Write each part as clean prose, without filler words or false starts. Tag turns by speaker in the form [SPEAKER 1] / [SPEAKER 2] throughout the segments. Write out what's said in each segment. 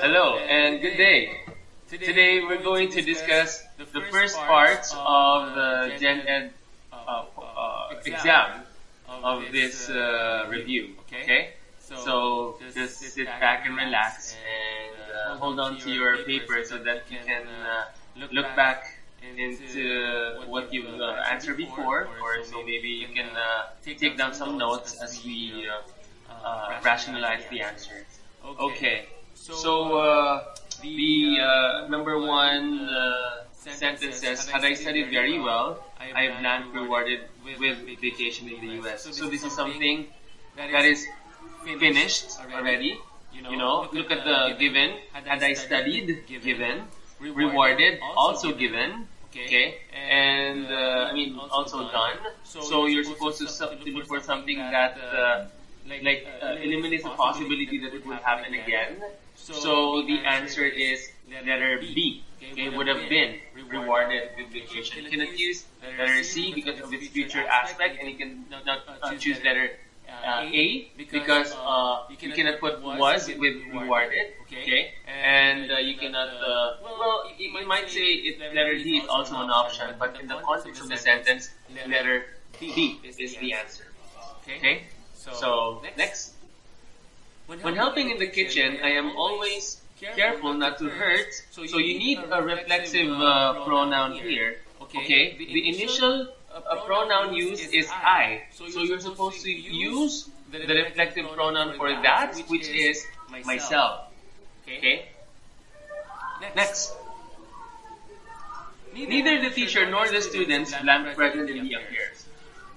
[SPEAKER 1] Hello and good day. Today we're going to discuss the first parts of the Gen Ed exam of this review. Okay? So just sit back and relax and hold on to your paper so that you can look back into what you've answered before, or so maybe you can take down some notes as we rationalize the answers. Okay. So the number one sentence says, "Had I studied very well, I have land rewarded with vacation in the U.S." So this is something that is finished already. You know, look at the given. Had I studied, given. Rewarded, also given. Okay, and also done. So you're supposed to look for something that eliminates the possibility that it would happen again. So the answer is letter B. Okay, would have been rewarded with vacation. You cannot use letter C because of its future aspect, and you cannot choose letter A because you cannot put was with rewarded. Okay, and you cannot. You might say letter D is also an option, but in the context of the sentence, letter B is the answer. Okay. So, next. When helping in the kitchen, I am always careful not to hurt. So you need a reflexive pronoun here. Okay? The initial pronoun used is I. So you're supposed to use the reflective pronoun for that, which is myself. Okay? Next. Neither the teacher nor the students blank present in the affairs.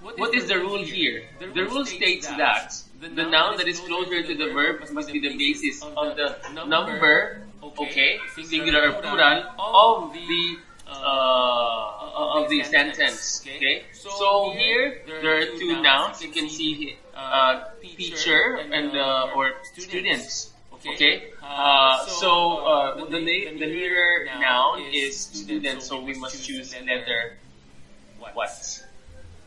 [SPEAKER 1] What is the rule here? The rule states that the noun that is closer to the verb must be the basis of the number, okay, singular or plural, of the sentence. Okay. So here there are two nouns. You can see teacher and or students. Okay. So the nearer noun is student. So we must choose letter what?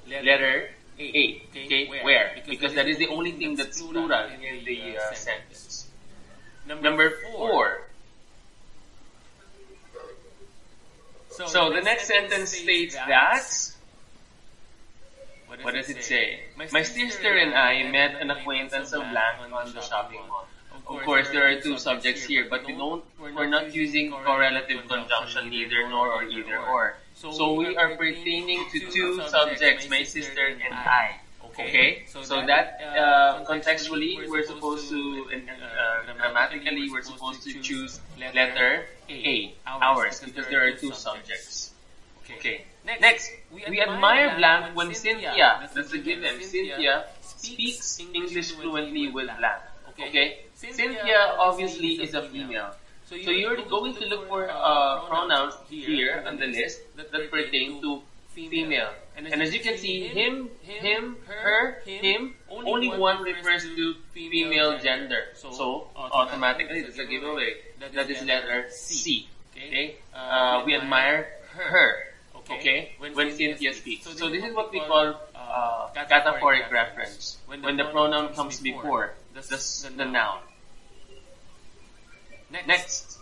[SPEAKER 1] Letter A. Okay, where? Because that is the only thing that's plural in the sentence. Number 4. So the next sentence states that, what does it say? My sister and I met an acquaintance of blank on the shopping mall. Of course, there are two subjects here, but we're not using correlative conjunction, neither, nor, or either, or. So we are pertaining to two subjects, my sister and I. Okay? So that contextually, we're supposed to, grammatically, we're supposed to choose letter A, ours, because there are two subjects. Okay. Next, we admire blank when Cynthia, that's the given, Cynthia speaks English fluently with blank. Okay? Cynthia obviously is a female. So you're going to look for pronouns here on the list that pertain to female. And as you can see, him, her, him, only one refers to female gender. So automatically, that's a giveaway. That is letter C. Okay? We admire her. Okay? When Cynthia speaks. So this is what we call cataphoric reference. When the pronoun comes before the noun. Next,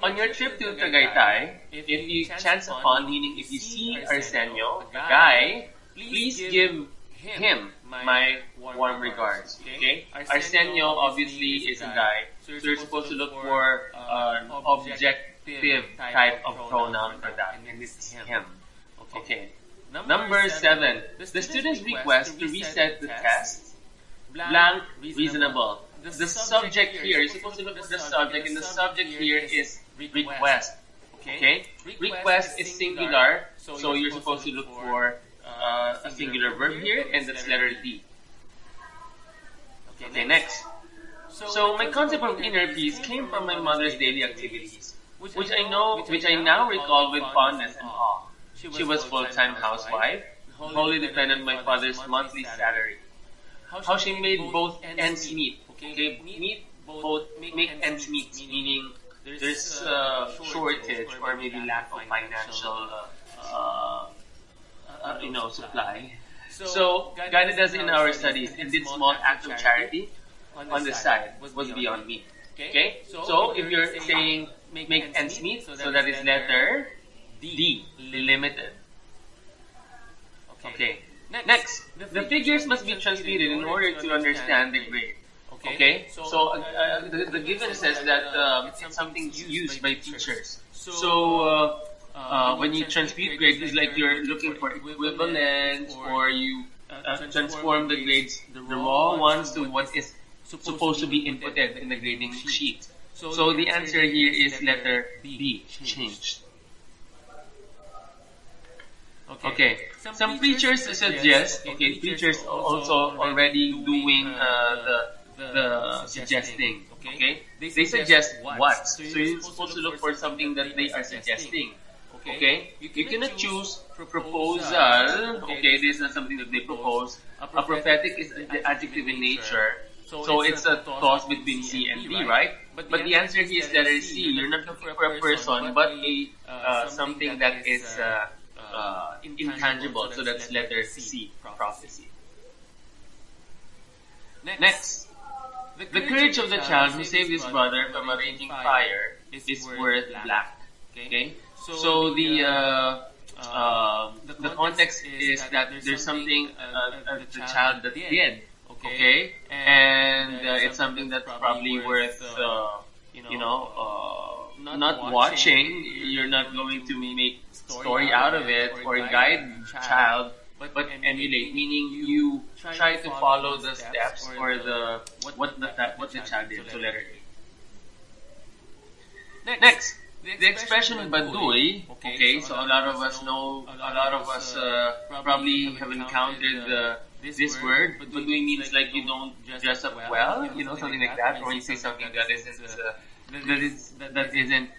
[SPEAKER 1] on your trip to Tagaytay, if you chance upon, meaning if you see Arsenio, the guy, please give him my warm regards. Okay? Arsenio obviously is a guy, so you're supposed to look for an objective type of pronoun for that, and it's him. Okay. Number 7, the student's request to reset the test, blank, reasonable. The subject here, you're supposed to look for the subject, and the subject here is request. Okay? Request is singular, so you're supposed to look for a singular verb here, and that's letter D. Okay, next. So my concept of inner peace came from my mother's daily activities, which I now recall with fondness and awe. She was full-time housewife, wholly dependent on my father's monthly salary. How she made both ends meet. Okay, make ends meet, meaning there's shortage or maybe lack of financial, supply. So guided us in our studies and did small acts of charity on the side was beyond me. Okay, so if you're saying make ends meet, so that is letter D, limited. Okay. Next, the figures must be transmitted in order to understand the grade. Okay, so the given says that something's used by teachers. So when you transmute grades, it's like you're looking for equivalence, or you transform the grades, the raw ones, to what is supposed to be inputted in the grading sheet. So the answer here is letter B, changed. Okay, some preachers suggest, preachers also already doing the suggesting, okay? They suggest what? So you're supposed to look for something that they are suggesting, okay? You cannot choose proposal, okay? This is not something that they propose. A prophetic is the adjective in nature, so it's a toss between C and D, right? But the answer here is letter C. You're not looking for a person, but a something that is intangible, so that's letter C, prophecy. Next. The courage of the child who saved his brother from a raging fire is worth black. Okay, so the context is that there's something the child that did. Okay, and it's something that's probably worth not watching. You're not going to make story out of it or guide child, but emulate, meaning you try to follow the steps or what the child did. So letter A. Next, the expression baduy. Okay, so a lot of us probably have encountered this word. Baduy means like you don't dress up well, something like that, or you say something that isn't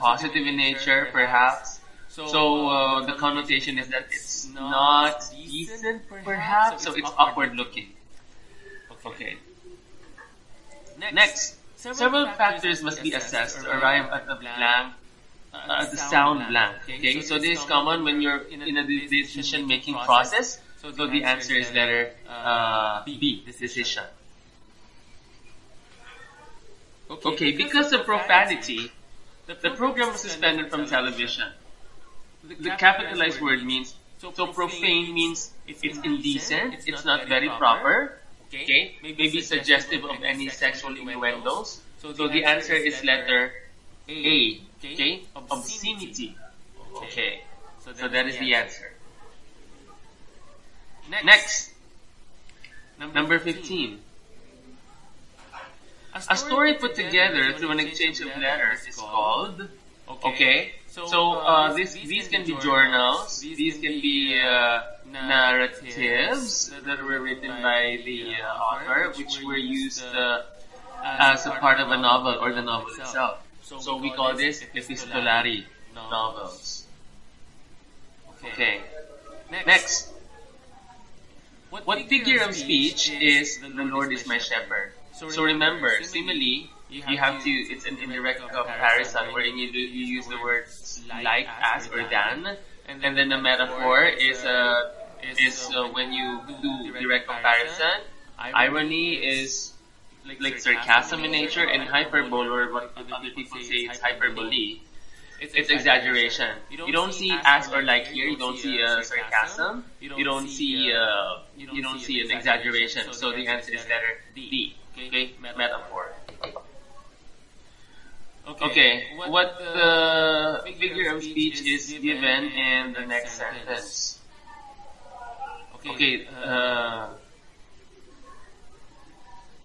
[SPEAKER 1] positive in nature, perhaps. So the connotation is that it's not decent, perhaps. So it's awkward looking. Okay. Next, several factors must be assessed to arrive at the sound blank. Okay, so this is common when you're in a decision-making process. So the answer is letter B, decision. Okay, because of profanity, the program was suspended from television. The capitalized word means, so profane means it's indecent, it's not very proper, okay, maybe suggestive of any sexual innuendos. So the answer is letter A, okay, obscenity. Okay, so that is the answer. Next, number 15. A story put together through an exchange of letters is called, okay, so these can be journals, these can be narratives that were written by the author, which were used as a part of a novel or the novel itself. So we call this epistolary novels. Okay. Next. What figure of speech is the Lord is my shepherd? So remember, simile, you have to, it's an indirect comparison wherein you use the words like, as, or than, and then the metaphor is when you do direct comparison. Irony is like sarcasm in nature, and hyperbole, or what other people say it's hyperbole, it's exaggeration. You don't see as or like here. You don't see sarcasm. You don't see an exaggeration. So the answer is letter D. Okay, metaphor. Okay, what the figure of speech is given in the next sentence? Okay,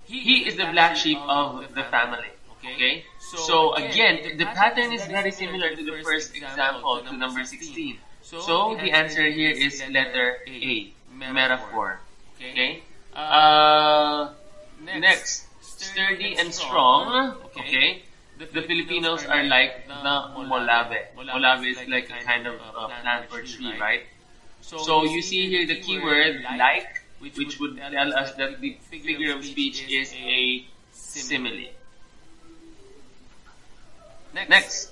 [SPEAKER 1] he is the black sheep of the family. Okay, so again, the pattern is very similar to the first example, to number 16. So the answer here is letter A, metaphor. Okay. Next, sturdy and strong. Okay. The Filipinos are like the molave. Molave is like a kind of plant or tree, right? So you see here the keyword like, which would tell us that the figure of speech is a simile. Next,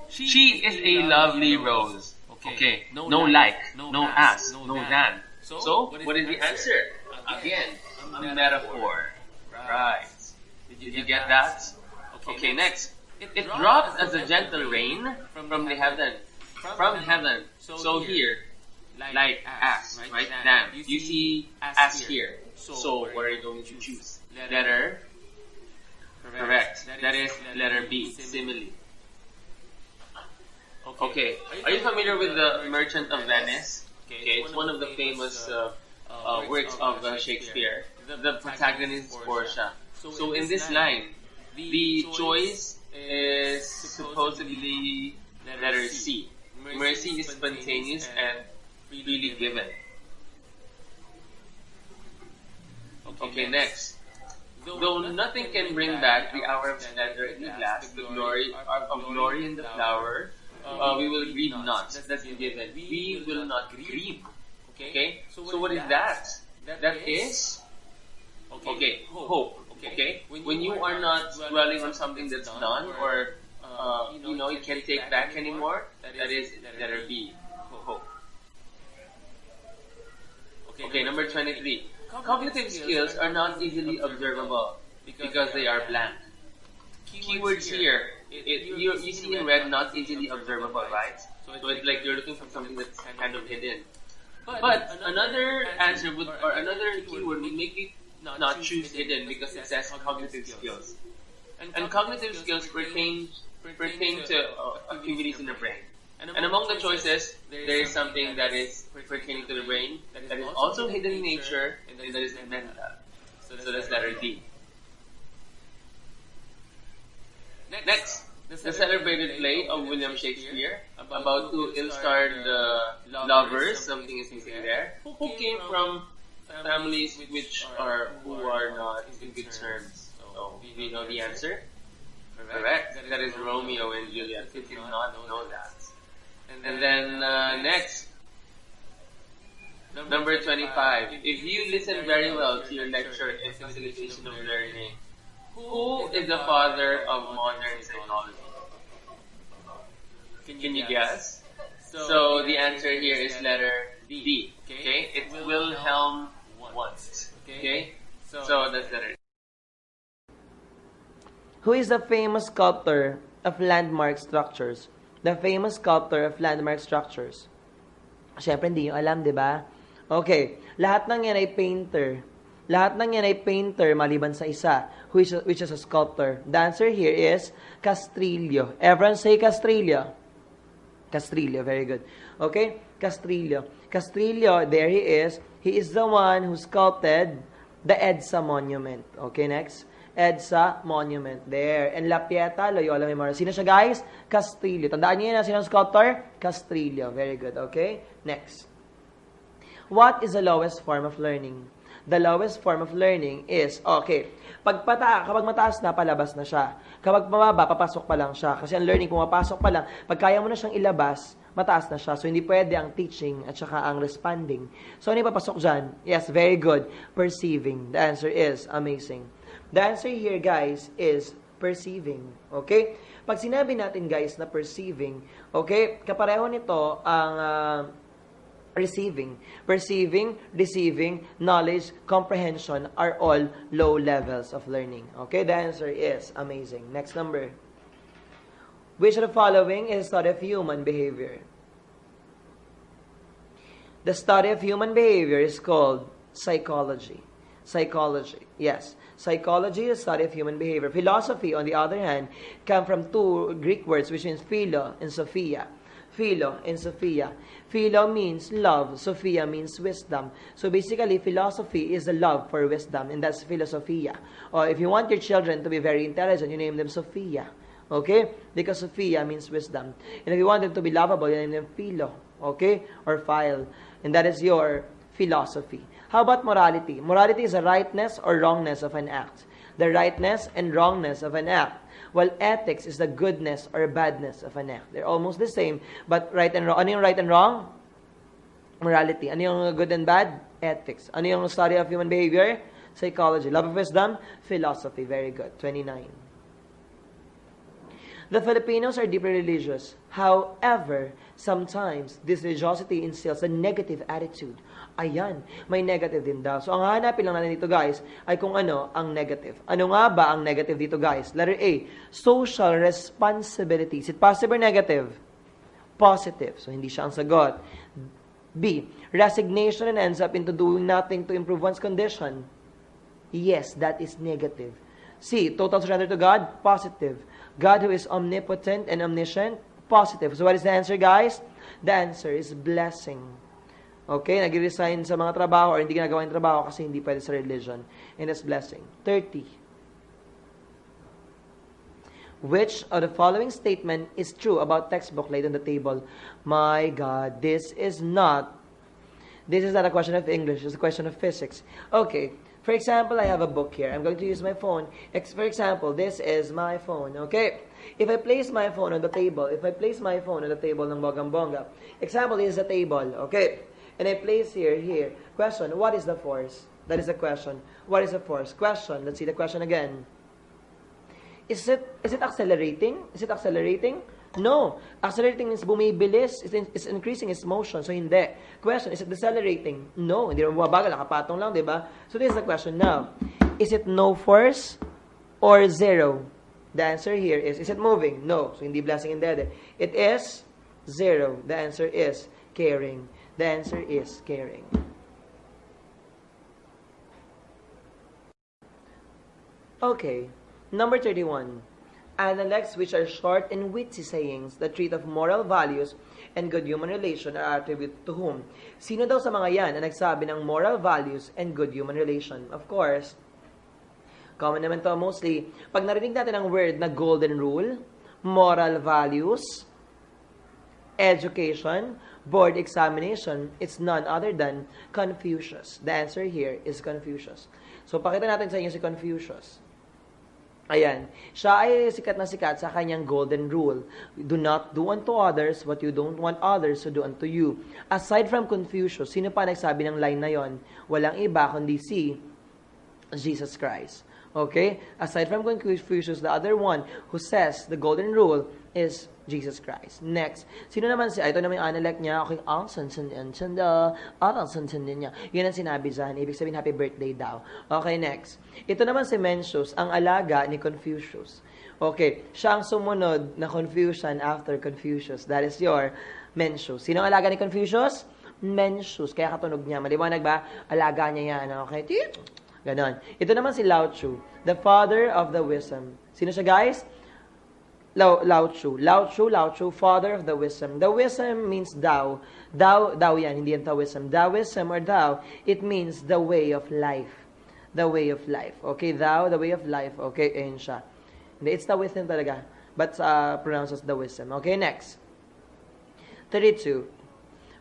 [SPEAKER 1] she is a lovely rose. Okay, no like, no as, no than. So what is the answer? Again, a metaphor. Right. Did Did you get that? Okay, next. It drops as a gentle rain from the heaven. From heaven. So here, like as, right? Damn. You see as here. So what are you going to choose? Letter? Correct. That is letter B, simile. Okay. Are you familiar with the Merchant of Venice? Okay, it's one of the famous works of Shakespeare. The protagonist is Portia. So in this line, the choice is supposedly letter C. Mercy is spontaneous and freely given. Okay, next. Though nothing can bring back the hour of splendor in the glass, the glory of glory in the flower, we will grieve not. That's given. We will not grieve. Okay? So what is that? That is, okay, hope. Okay? When you are not dwelling on something that's done, or, you can't take back anymore, that is letter B, hope. Okay, number 23. Cognitive skills are not easily observable because they are blank. Keywords here, you see in red, not easily observable, right? So it's like you're looking for something that's kind of hidden. But another answer would, or another keyword would make you not choose hidden because it says cognitive skills. And cognitive skills pertain to activities in the brain. And among the choices, there is something that is pertaining to the brain, that is also hidden in nature, and that is mental. So that's letter D. Next, the celebrated play of William Shakespeare about two ill-starred lovers, something is missing there, who came from families who are not in good terms. So, do you know the answer? Correct. That is Romeo and Juliet. You did not know that. And then next, number 25. If you listen very well to your lecture in facilitation of learning, who is the father of modern psychology? Can you guess? So the answer here is letter D. Okay, it's Wilhelm Wundt. Okay, so that's letter D.
[SPEAKER 2] Who is the famous sculptor of landmark structures? The famous sculptor of landmark structures. Siyempre, hindi nyo alam, di ba? Okay, lahat ng yan ay painter. Lahat ng yan ay painter maliban sa isa, which is a sculptor. The answer here is Castrillo. Everyone say Castrillo. Castrillo, very good. Okay, Castrillo. Castrillo, there he is. He is the one who sculpted the EDSA monument. Okay, next. EDSA monument. There. And La Pieta, Loyola Memorial. Sino siya, guys? Castrillo. Tandaan niyo yun, sino ang sculptor? Castrillo. Very good. Okay? Next. What is the lowest form of learning? The lowest form of learning is, okay, kapag mataas na, palabas na siya. Kapag mababa, papasok pa lang siya. Kasi ang learning, pumapasok pa lang, pag kaya mo na siyang ilabas, mataas na siya. So, hindi pwede ang teaching at saka ang responding. So, ano yung papasok dyan? Yes, very good. Perceiving. The answer is amazing. The answer here, guys, is perceiving. Okay? Pag sinabi natin, guys, na perceiving, okay, kapareho nito ang receiving. Perceiving, receiving, knowledge, comprehension are all low levels of learning. Okay? The answer is amazing. Next number. Which of the following is a study of human behavior? The study of human behavior is called psychology. Psychology. Yes. Psychology is the study of human behavior. Philosophy, on the other hand, come from two Greek words, which means philo and sophia. Philo and sophia. Philo means love. Sophia means wisdom. So basically, philosophy is the love for wisdom, and that's philosophia. Or if you want your children to be very intelligent, you name them Sophia. Okay? Because Sophia means wisdom. And if you want them to be lovable, you name them philo. Okay? Or phile. And that is your philosophy. How about morality? Morality is the rightness or wrongness of an act. The rightness and wrongness of an act. While ethics is the goodness or badness of an act. They're almost the same, but right and wrong. Ano yung right and wrong? Morality. Ano yung good and bad? Ethics. Ano yung study of human behavior? Psychology. Love of wisdom? Philosophy. Very good. 29. The Filipinos are deeply religious. However, sometimes this religiosity instills a negative attitude. Ayan, may negative din daw. So, ang hanapin lang natin dito, guys, ay kung ano ang negative. Ano nga ba ang negative dito, guys? Letter A, social responsibility. Is it positive or negative? Positive. So, hindi siya ang sagot. B, resignation and ends up into doing nothing to improve one's condition. Yes, that is negative. C, total surrender to God, positive. God who is omnipotent and omniscient, positive. So what is the answer, guys? The answer is blessing. Okay, nag-resign sa mga trabaho or hindi ginagawa yung trabaho kasi hindi pwede sa religion. And that's blessing. 30. Which of the following statement is true about textbook laid on the table? My God, this is not a question of English, it's a question of physics. Okay, for example, I have a book here. I'm going to use my phone. For example, this is my phone, okay? If I place my phone on the table, ng bonggang-bongga, example, this is a table, okay? And I place here. Question, what is the force? That is the question. What is the force? Question, let's see the question again. Is it accelerating? Is it accelerating? No. Accelerating means bumibilis. It's increasing its motion. So, hindi. Question, is it decelerating? No. Hindi naman bumabagal. Nakapatong lang, di ba? So, this is the question now. Is it no force or zero? The answer here is it moving? No. So, hindi blessing in there. It is zero. The answer is caring. The answer is caring. Okay. Number 31. Analects which are short and witty sayings that treat of moral values and good human relation are attributed to whom? Sino daw sa mga yan na nagsabi ng moral values and good human relation? Of course, common naman to mostly. Pag narinig natin ang word na golden rule, moral values, education, board examination, it's none other than Confucius. The answer here is Confucius. So, pakita natin sa inyo si Confucius. Ayan. Siya ay sikat na sikat sa kanyang golden rule. Do not do unto others what you don't want others to do unto you. Aside from Confucius, sino pa nagsabi ng line na yon? Walang iba kundi si Jesus Christ. Okay? Aside from Confucius, the other one who says the golden rule is Jesus Christ. Next. Sino naman ito naman yung analect niya. Okay, niya. Yun ang sinabi dyan. Ibig sabihin, happy birthday daw. Okay, next. Ito naman si Mencius, ang alaga ni Confucius. Okay, siya ang sumunod na Confucian after Confucius. That is your Mencius. Sino ang alaga ni Confucius? Mencius. Kaya katunog niya. Maliwanag ba? Alaga niya yan. Okay, ganon. Ito naman si Lao Tzu, the father of the wisdom. Sino siya, guys? Lao Tzu, father of the wisdom. The wisdom means Tao. Tao yan, hindi yan Taoism. Taoism or Tao, it means the way of life. The way of life. Okay, Tao, the way of life. Okay, ayun siya. Hindi, it's Taoism talaga. But pronounced as the wisdom. Okay, next. 32.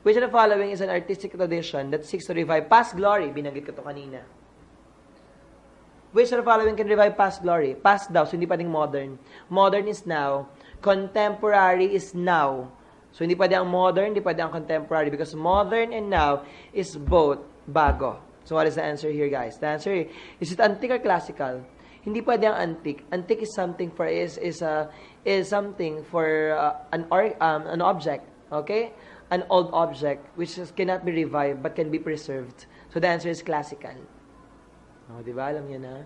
[SPEAKER 2] Which of the following is an artistic tradition that seeks to revive past glory? Binanggit ko to kanina. Which of the following can revive past glory? Past daw, so hindi pwedeng modern. Modern is now. Contemporary is now. So hindi pwede ang modern, hindi pwede ang contemporary because modern and now is both bago. So what is the answer here, guys? The answer is it antique or classical? Hindi pwede ang antique. Antique is something for is something for an object, okay? An old object which cannot be revived but can be preserved. So the answer is classical. Oh, di ba? Alam niyo na.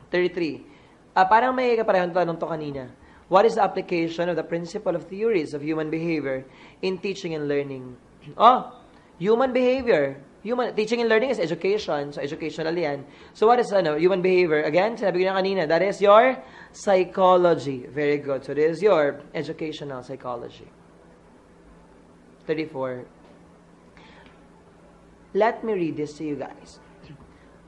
[SPEAKER 2] 33. Parang may kaparehong tanong to kanina. What is the application of the principle of theories of human behavior in teaching and learning? Oh, human behavior. Teaching and learning is education. So, educational yan. So, what is human behavior? Again, sinabi ko na kanina, that is your psychology. Very good. So, this is your educational psychology. 34. Let me read this to you guys.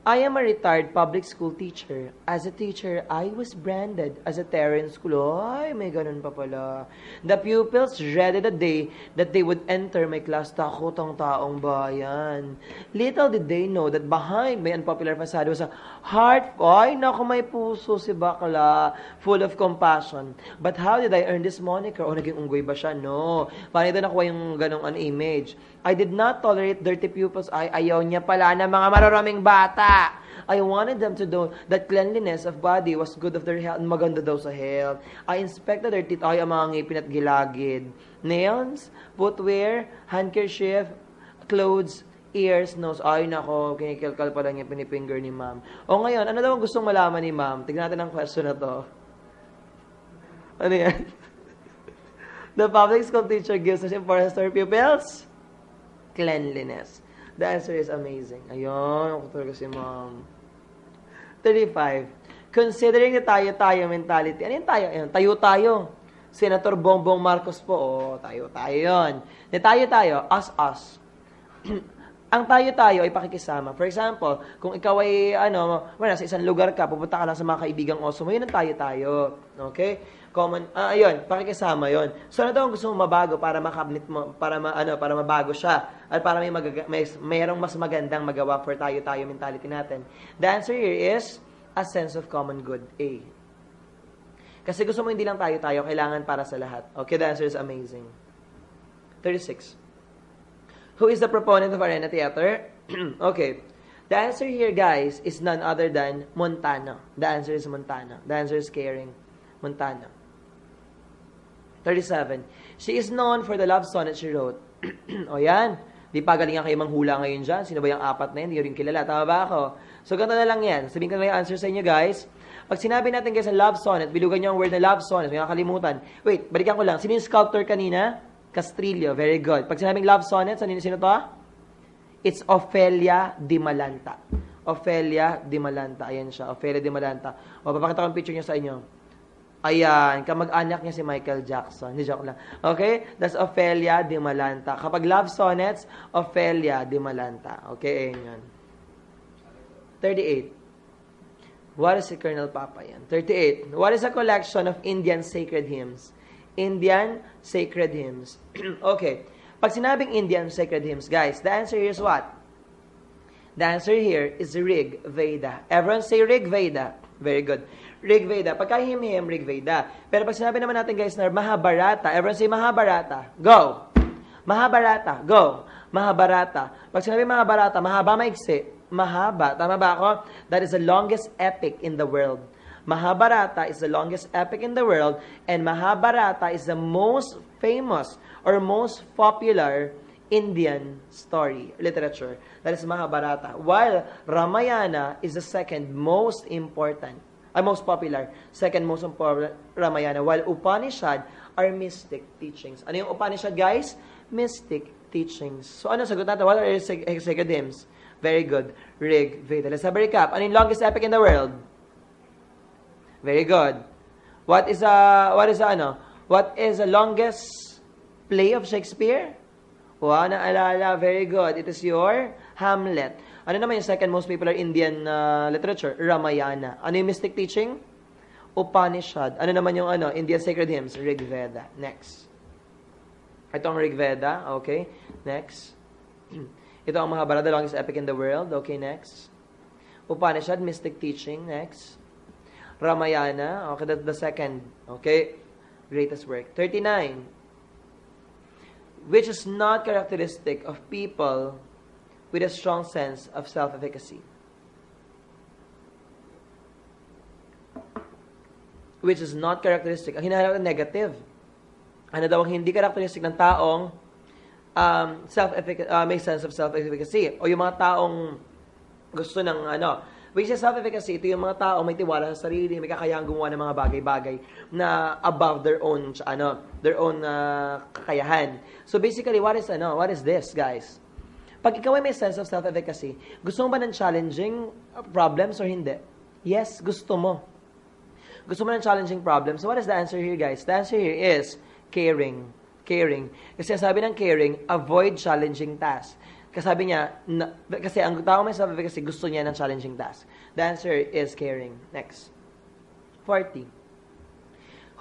[SPEAKER 2] I am a retired public school teacher. As a teacher, I was branded as a terror in school. Ay, may ganun pa pala. The pupils dreaded the day that they would enter my class. Takot ang taong bayan. Little did they know that behind my unpopular facade was a heart. Ay, naku, may puso si bakla. Full of compassion. But how did I earn this moniker? O, naging unggoy ba siya? No. Paano ito nakuha yung ganong image? I did not tolerate dirty pupils. Ay, ayaw niya pala ng mga mararaming bata. I wanted them to know that cleanliness of body was good of their health. Maganda daw sa health. I inspected their teeth. Ay, ang mga ngipin at gilagid. Nails, footwear, handkerchief, clothes, ears, nose. Ay, nako, kinikilkal pa lang yung pinifinger ni ma'am. O ngayon, ano daw ang gustong malaman ni ma'am? Tignan natin ang question na to. Ano yan? The public school teacher gives such importance to her pupils? Cleanliness. The answer is amazing. Ayun, ako talaga si ma'am. 35. Considering the tayo-tayo mentality. Ano yung tayo? Ayun, tayo-tayo. Senator Bongbong Marcos po. Oh, tayo-tayo yun. The tayo-tayo, us. Ang tayo-tayo ay pakikisama. For example, kung ikaw ay, nasa isang lugar ka, pupunta ka lang sa mga kaibigang oso mo, yun ang tayo-tayo. Okay? Common, ayun, pakikisama yun. So, ano daw ang gusto mo mabago para makabnit mo, para mabago siya, at para mayroong mas magandang magawa for tayo-tayo mentality natin? The answer here is a sense of common good. A. Kasi gusto mo hindi lang tayo-tayo, kailangan para sa lahat. Okay, the answer is amazing. 36. Who is the proponent of Arena Theater? Okay. The answer here, guys, is none other than Montano. The answer is Montano. The answer is Caring. Montano. 37. She is known for the love sonnet she wrote. O yan. Di pa galingan kayo manghula ngayon dyan. Sino ba yung apat na yun? Hindi rin kilala. Tama ba ako? So, ganito na lang yan. Sabihin ko na yung answer sa inyo, guys. Pag sinabi natin, guys, ang love sonnet, bilugan nyo ang word na love sonnet. May nakalimutan. Wait, balikan ko lang. Sino yung sculptor kanina? Castrillo. Very good. Pag sinabing love sonnet, sino to? It's Ofelia Di Malanta. Ofelia Di Malanta. Ayan siya. Ofelia Di Malanta. O, papakita ko ang picture niya sa inyo. Ayan, kamag-anak niya si Michael Jackson. Hindi, joke lang. Okay? That's Ofelia Di Malanta. Kapag love sonnets, Ofelia Di Malanta. Okay, ayan yan. 38. What is si Colonel Papa yan? 38. What is a collection of Indian sacred hymns? Indian sacred hymns. Okay. Pag sinabing Indian sacred hymns, guys, the answer here is what? The answer here is Rig Veda. Everyone say Rig Veda. Very good. Rig Veda. Pagka him-him, Rig Veda. Pero pag sinabi naman natin, guys, na Mahabharata, everyone say Mahabharata. Go! Mahabharata. Go! Mahabharata. Pag sinabi Mahabharata, mahaba, maiksi. Mahaba. Tama ba ako? That is the longest epic in the world. Mahabharata is the longest epic in the world, and Mahabharata is the most famous or most popular Indian story, literature. That is Mahabharata. While Ramayana is the second most important, most popular, second most important Ramayana. While Upanishad are mystic teachings. Ano yung Upanishad, guys? Mystic teachings. So, ano sagot natin? What are your sacred hymns? Very good. Rig Veda. Let's have a recap. Ano yung longest epic in the world? Very good. What is the longest play of Shakespeare? Wow, naalala. Very good. It is your Hamlet. Ano naman yung second most popular Indian literature? Ramayana. Ano yung mystic teaching? Upanishad. Ano naman yung Indian sacred hymns? Rig Veda. Next. Ito ang Rig Veda. Okay. Next. Ito ang Mahabharata, the longest epic in the world. Okay, next. Upanishad, mystic teaching. Next. Ramayana. Okay, that's the second. Okay. Greatest work. 39. Which is not characteristic of people with a strong sense of self-efficacy. Which is not characteristic. Ang hinahanap na negative. Ano daw ang hindi characteristic ng taong may sense of self-efficacy. O yung mga taong gusto ng which is self-efficacy, ito yung mga taong may tiwala sa sarili, may kakayahang gumawa ng mga bagay-bagay na above their own kakayahan. So basically, what is this, guys? Pag ikaw ay may sense of self-efficacy, gusto mo ba ng challenging problems or hindi? Yes, gusto mo. Gusto mo ng challenging problems. So what is the answer here, guys? The answer here is caring. Caring. Kasi sabi ng caring, avoid challenging tasks. Kasi kasi ang tao may self-efficacy, gusto niya ng challenging task. The answer is caring. Next. 40.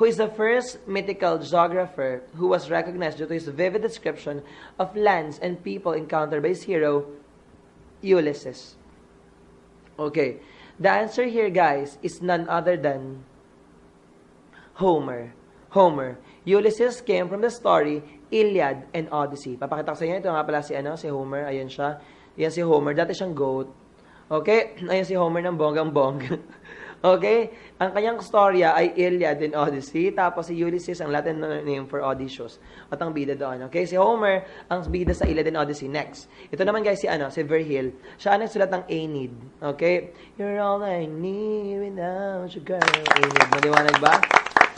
[SPEAKER 2] Who is the first mythical geographer who was recognized due to his vivid description of lands and people encountered by his hero, Ulysses? Okay. The answer here, guys, is none other than Homer. Homer. Ulysses came from the story Iliad and Odyssey. Papakita ko sa inyo, ito nga pala si Homer. Ayan siya. Yan si Homer. Dati siyang goat. Okay? Ayun si Homer ng bonggang-bongga. Okay? Ang kanyang storya ay Iliad and Odyssey, tapos si Ulysses ang Latin name for Odysseus. At ang bida doon. Okay? Si Homer ang bida sa Iliad and Odyssey. Next. Ito naman guys si Virgil. Siya ang nagsulat ng Aeneid. Okay? You're all I need without you, girl. Aeneid. Maliwanag ba?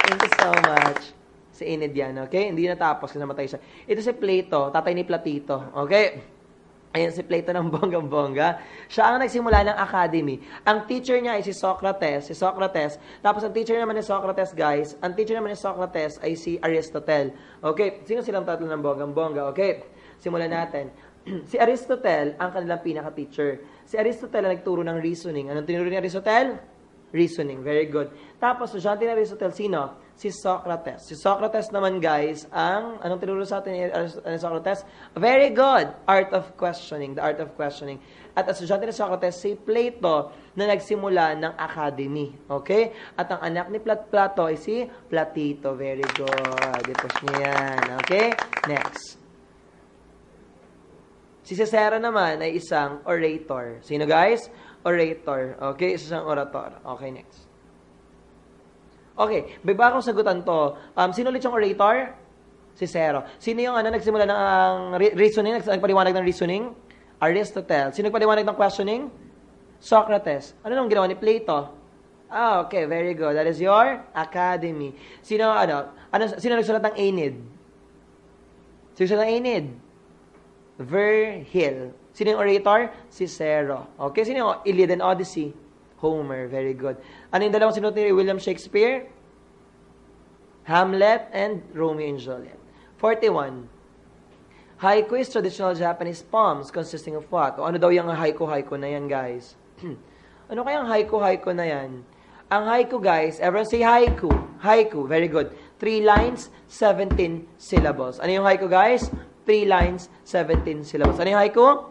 [SPEAKER 2] Thank you so much. Si Aeneid yan. Okay? Hindi natapos kasi namatay siya. Ito si Plato, tatay ni Platito. Okay? Ayan si Plato ng bonggang-bongga. Siya ang nagsimula ng academy. Ang teacher niya ay si Socrates. Tapos ang teacher naman ni Socrates, guys, ay si Aristotle. Okay? Sino silang tatlo ng bonggang-bongga? Okay? Simulan natin. Si Aristotle ang kanilang pinaka-teacher. Si Aristotle ang nagturo ng reasoning. Anong tinuro ni Aristotle? Reasoning. Very good. Tapos, estudyante ni Aristotle, sino? Si Socrates. Si Socrates naman, guys, anong tinuro sa atin ni Socrates? Very good. Art of questioning. The art of questioning. At estudyante ni Socrates, si Plato, na nagsimula ng academy. Okay? At ang anak ni Plato ay si Platito. Very good. I-push niya yan. Okay? Next. Si Cicero naman ay isang orator. Sino, guys? Orator. Okay? Isa siyang orator. Okay, next. Okay, baba akong sagutan to. Sino ulit yung orator? Cicero. Sino yung nagsimula ng reasoning, nagpaliwanag ng reasoning? Aristotle. Sino nagpaliwanag ng questioning? Socrates. Ano nung ginawa ni Plato? Okay, very good. That is your academy. Sino nagsulat ng Aeneid? Sino nagsulat ng Aeneid? Virgil. Sino yung orator? Cicero. Okay, sino yung Iliad and Odyssey? Homer. Very good. Ano yung dalawang sinulat ni William Shakespeare? Hamlet and Romeo and Juliet. 41. Haiku is traditional Japanese poems consisting of what? O ano daw yung haiku na yan, guys? Ano kayang haiku na yan? Ang haiku, guys, everyone say haiku. Haiku. Very good. 3 lines, 17 syllables. Ano yung haiku, guys? 3 lines, 17 syllables. Ano yung haiku?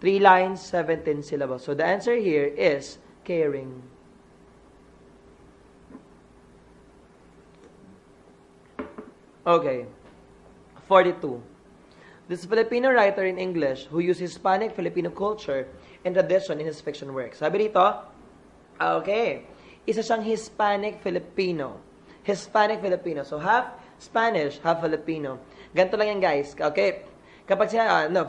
[SPEAKER 2] 3 lines, 17 syllables. So the answer here is caring. Okay. 42. This Filipino writer in English who used Hispanic Filipino culture and tradition in his fiction works. Sabi dito, okay, isa siyang Hispanic Filipino. Hispanic Filipino. So half Spanish, half Filipino. Ganito lang yan, guys. Okay? Kapag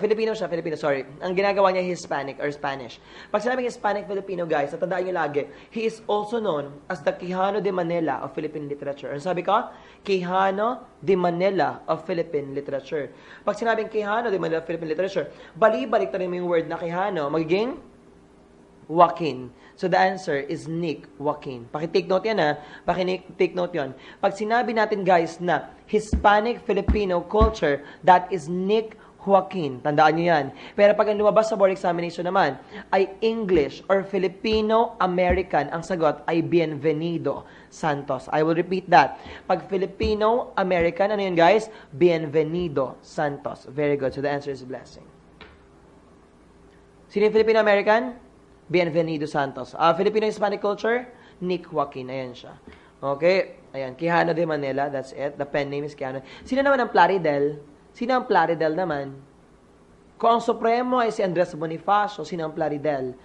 [SPEAKER 2] Filipino siya, sorry. Ang ginagawa niya Hispanic or Spanish. Pag sinabing Hispanic Filipino, guys, tatandaan niyo lagi, he is also known as the Quijano de Manila of Philippine literature. Ano sabi ko? Quijano de Manila of Philippine literature. Pag sinabing Quijano de Manila of Philippine literature, balik na rin mo yung word na Quijano, magiging Joaquin. So the answer is Nick Joaquin. Paki-take note yan, ha? Paki-take note yan. Pag sinabi natin, guys, na Hispanic Filipino culture, that is Nick Joaquin. Tandaan nyo yan. Pero pag ang lumabas sa board examination naman, ay English or Filipino-American, ang sagot ay Bienvenido Santos. I will repeat that. Pag Filipino-American, ano yun, guys? Bienvenido Santos. Very good. So the answer is blessing. Sino yung Filipino-American? Bienvenido Santos. Filipino-Hispanic culture? Nick Joaquin. Ayan siya. Okay? Ayan. Quijano de Manila. That's it. The pen name is Quijano. Sino naman ang Plaridel? Sino ang Plaridel naman? Kung ang Supremo ay si Andres Bonifacio, sino ang Plaridel?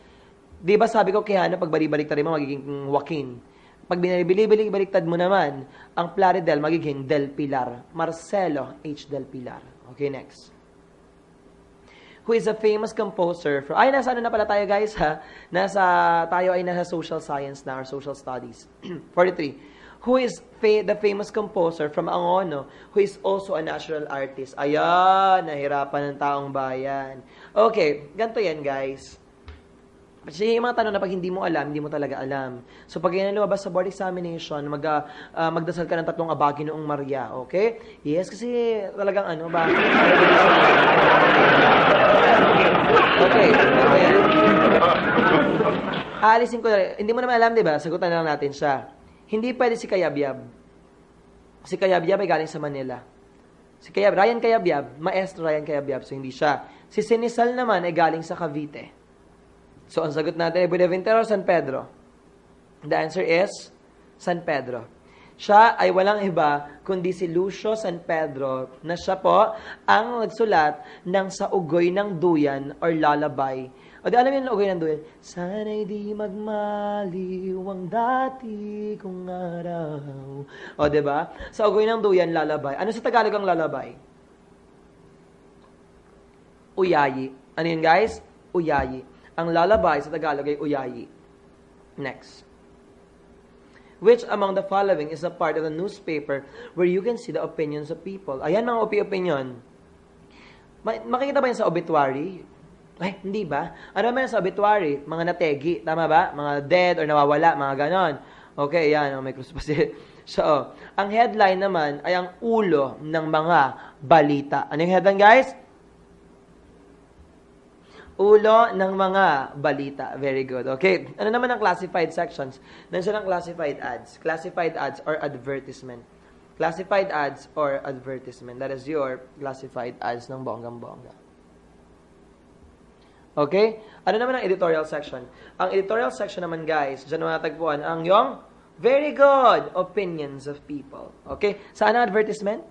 [SPEAKER 2] Di ba sabi ko, Quijano, pag baliktad mo, magiging Joaquin. Pag baliktad mo naman, ang Plaridel magiging Del Pilar. Marcelo H. Del Pilar. Okay, next. Who is a famous composer from... nasa ano na pala tayo, guys, ha? Tayo ay nasa social science na or social studies. 43. Who is the famous composer from Angono who is also a natural artist? Ayan, nahirapan ng taong bayan. Okay, ganito yan, guys. Kasi yung mga tanong na pag hindi mo alam, hindi mo talaga alam. So pag yan lumabas sa board examination, magdasal ka ng 3 abagi noong Maria, okay? Yes, kasi talagang bakit? Okay. Alisin ko na. Hindi mo naman alam, di ba? Sagutan na lang natin siya. Hindi pwede si Kayabyab. Si Kayabyab ay galing sa Manila. Ryan Kayabyab, maestro Ryan Kayabyab, so hindi siya. Si Sinisal naman ay galing sa Cavite. So ang sagot natin ay Buenaventura o San Pedro? The answer is San Pedro. Siya ay walang iba kundi si Lucio San Pedro na siya po ang nagsulat ng Sa Ugoy ng Duyan or Lullaby. O di alam yung lugay ng duel? Sana'y di magmaliw ang dati kong araw. O diba? Sa ugoy ng duyan, lalabay. Ano sa Tagalog ang lalabay? Uyayi. Ano yun guys? Uyayi. Ang lalabay sa Tagalog ay uyayi. Next. Which among the following is a part of the newspaper where you can see the opinions of people? Ayan mga opinion. Makikita ba yan sa obituary? Ay, hindi ba? Ano naman sa obituary? Mga nategi, tama ba? Mga dead or nawawala, mga ganon. Okay, yan. May cross pa siya. So, ang headline naman ay ang ulo ng mga balita. Ano yung headline, guys? Ulo ng mga balita. Very good. Okay. Ano naman ang classified sections? Nandiyan ang classified ads. Classified ads or advertisement. Classified ads or advertisement. That is your classified ads ng bonggang-bongga. Okay? Ano naman ang editorial section? Ang editorial section naman, guys, dyan naman natagpuan ang yung very good opinions of people. Okay? Saan ang advertisement?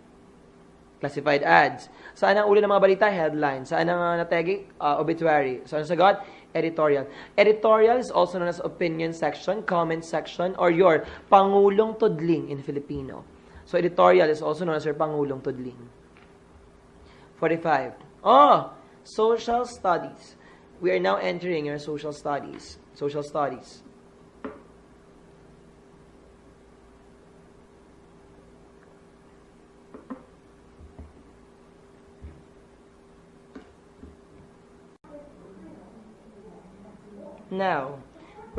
[SPEAKER 2] Classified ads. Saan ang ulo ng mga balita? Headline. Saan ang nategi? Obituary. So, ano sagot? Editorial. Editorial is also known as opinion section, comment section, or your Pangulong Tudling in Filipino. So, editorial is also known as your Pangulong Tudling. 45. Social studies. We are now entering your social studies. Social studies. Now,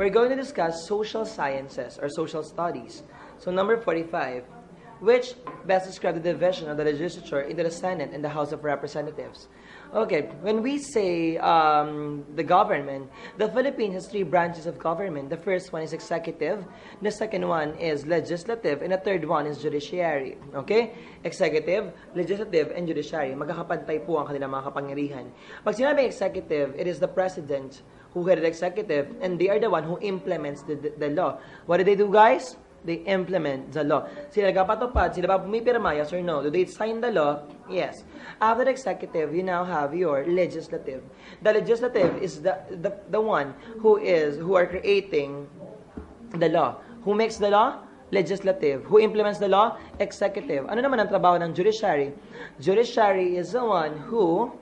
[SPEAKER 2] we're going to discuss social sciences or social studies. So, number 45, which best describes the division of the legislature into the Senate and the House of Representatives. Okay, when we say the government, the Philippines has three branches of government. The first one is executive, the second one is legislative, and the third one is judiciary. Okay? Executive, legislative, and judiciary. Magkakapantay po ang kanilang mga kapangyarihan. Pag sinabi executive, it is the president who headed executive, and they are the one who implements the law. What do they do, guys? They implement the law. Sila nagpapatupad, sila ba pumipirma, yes or no? Do they sign the law? Yes. After the executive, you now have your legislative. The legislative is the one who are creating the law. Who makes the law? Legislative. Who implements the law? Executive. Ano naman ang trabaho ng judiciary? Judiciary is the one who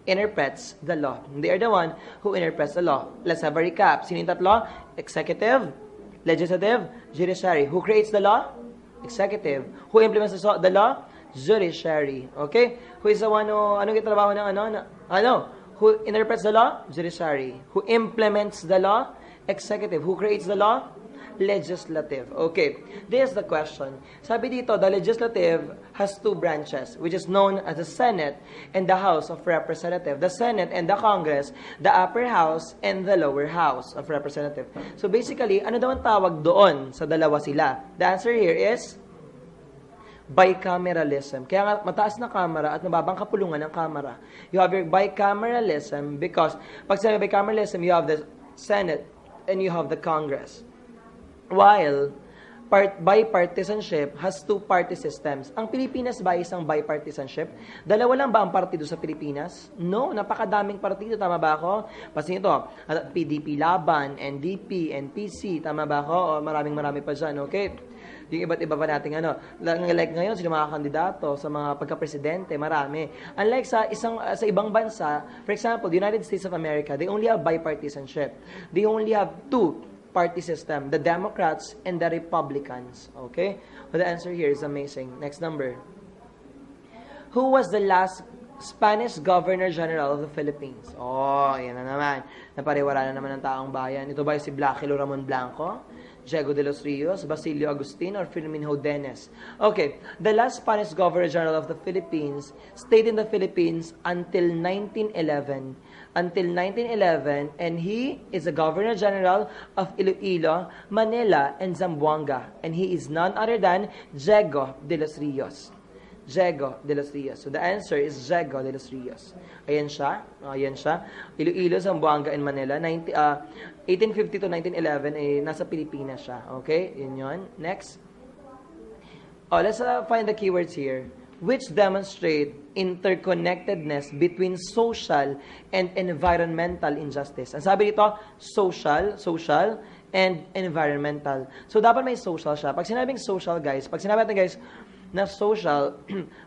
[SPEAKER 2] interprets the law. They are the one who interprets the law. Let's have a recap. Sino yung tatlo? Executive, legislative, judiciary. Who creates the law? Executive. Who implements the law? Judiciary. Okay? Who is the one who, anong trabaho ng Who interprets the law? Judiciary. Who implements the law? Executive. Who creates the law? Legislative. Okay. This is the question. Sabi dito, the legislative has two branches, which is known as the Senate and the House of Representatives. The Senate and the Congress, the upper house and the lower house of Representatives. So basically, ano daw ang tawag doon sa dalawa sila? The answer here is bicameralism. Kaya nga, mataas na kamera at mababang kapulungan ng kamera. You have your bicameralism because pag sabi bicameralism, you have the Senate and you have the Congress. While bipartisanship has two-party systems. Ang Pilipinas ba isang bipartisanship? Dalawa lang ba ang partido sa Pilipinas? No, napakadaming partido. Tama ba ako? Kasi ito, PDP Laban, NDP, NPC. Tama ba ako? O maraming pa dyan, okay? Yung iba't iba pa nating like ngayon, sino mga kandidato sa mga pagka-presidente, marami. Unlike sa ibang bansa, for example, the United States of America, they only have bipartisanship. They only have two-party system, the Democrats and the Republicans. Okay? But the answer here is amazing. Next number. Who was the last Spanish Governor General of the Philippines? Oh, yan na naman. Napariwara na naman ng taong bayan. Ito ba si Blaquilo Ramon Blanco? Diego de los Rios, Basilio Agustin, or Firmin Jodenes? Okay, the last Spanish Governor General of the Philippines stayed in the Philippines until 1911. Until 1911, and he is the Governor General of Iloilo, Manila, and Zamboanga. And he is none other than Diego de los Rios. Diego de los Rios. So the answer is Diego de los Rios. Ayan siya. Ayan siya. Iloilo, Zamboanga, and Manila. 1850 to 1911, nasa Pilipinas siya. Okay? Yun yun. Next. Let's find the keywords here. which demonstrate interconnectedness between social and environmental injustice. Ang sabi dito, social, and environmental. So, dapat may social siya. Pag sinabing social, guys, pag sinabi natin, guys, na social,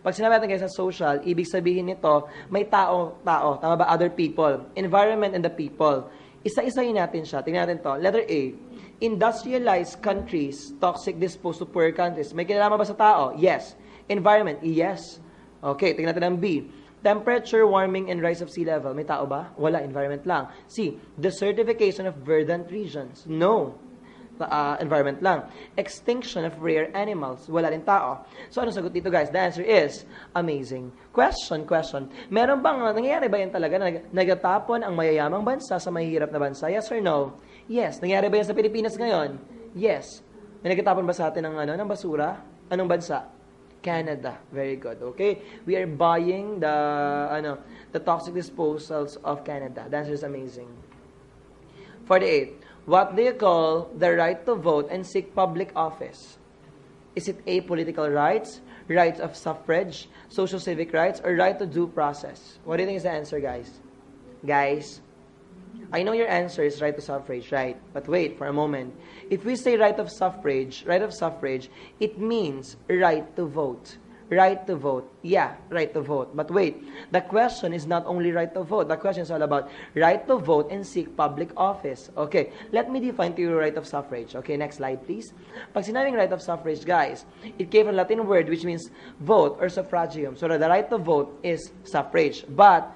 [SPEAKER 2] pag sinabi natin, guys, na social, ibig sabihin nito, may tao, tama ba? Other people. Environment and the people. Isa-isayin natin siya. Tingnan natin to. Letter A, industrialized countries, toxic disposed to poor countries. May kinalaman ba sa tao? Yes. Environment? Yes. Okay, tingnan natin ang B. Temperature, warming, and rise of sea level. May tao ba? Wala. Environment lang. C. Desertification of verdant regions. No. Environment lang. Extinction of rare animals. Wala rin tao. So, ano sagot dito, guys? The answer is amazing. Question. Meron bang, nangyayari ba yan talaga na nagatapon ang mayayamang bansa sa mahihirap na bansa? Yes or no? Yes. Nangyayari ba yan sa Pilipinas ngayon? Yes. May nagatapon ba sa atin ng basura? Anong bansa? Canada. Very good. Okay? We are buying the toxic disposals of Canada. The answer is amazing. 48. What do you call the right to vote and seek public office? Is it A, political rights, rights of suffrage, social civic rights, or right to due process? What do you think is the answer, guys? Guys, I know your answer is right to suffrage, right? But wait for a moment. If we say right of suffrage, it means right to vote. Right to vote. Yeah, right to vote. But wait, the question is not only right to vote. The question is all about right to vote and seek public office. Okay, let me define to you right of suffrage. Okay, next slide please. Pag sinabing right of suffrage, guys, it came from a Latin word which means vote or suffragium. So the right to vote is suffrage. But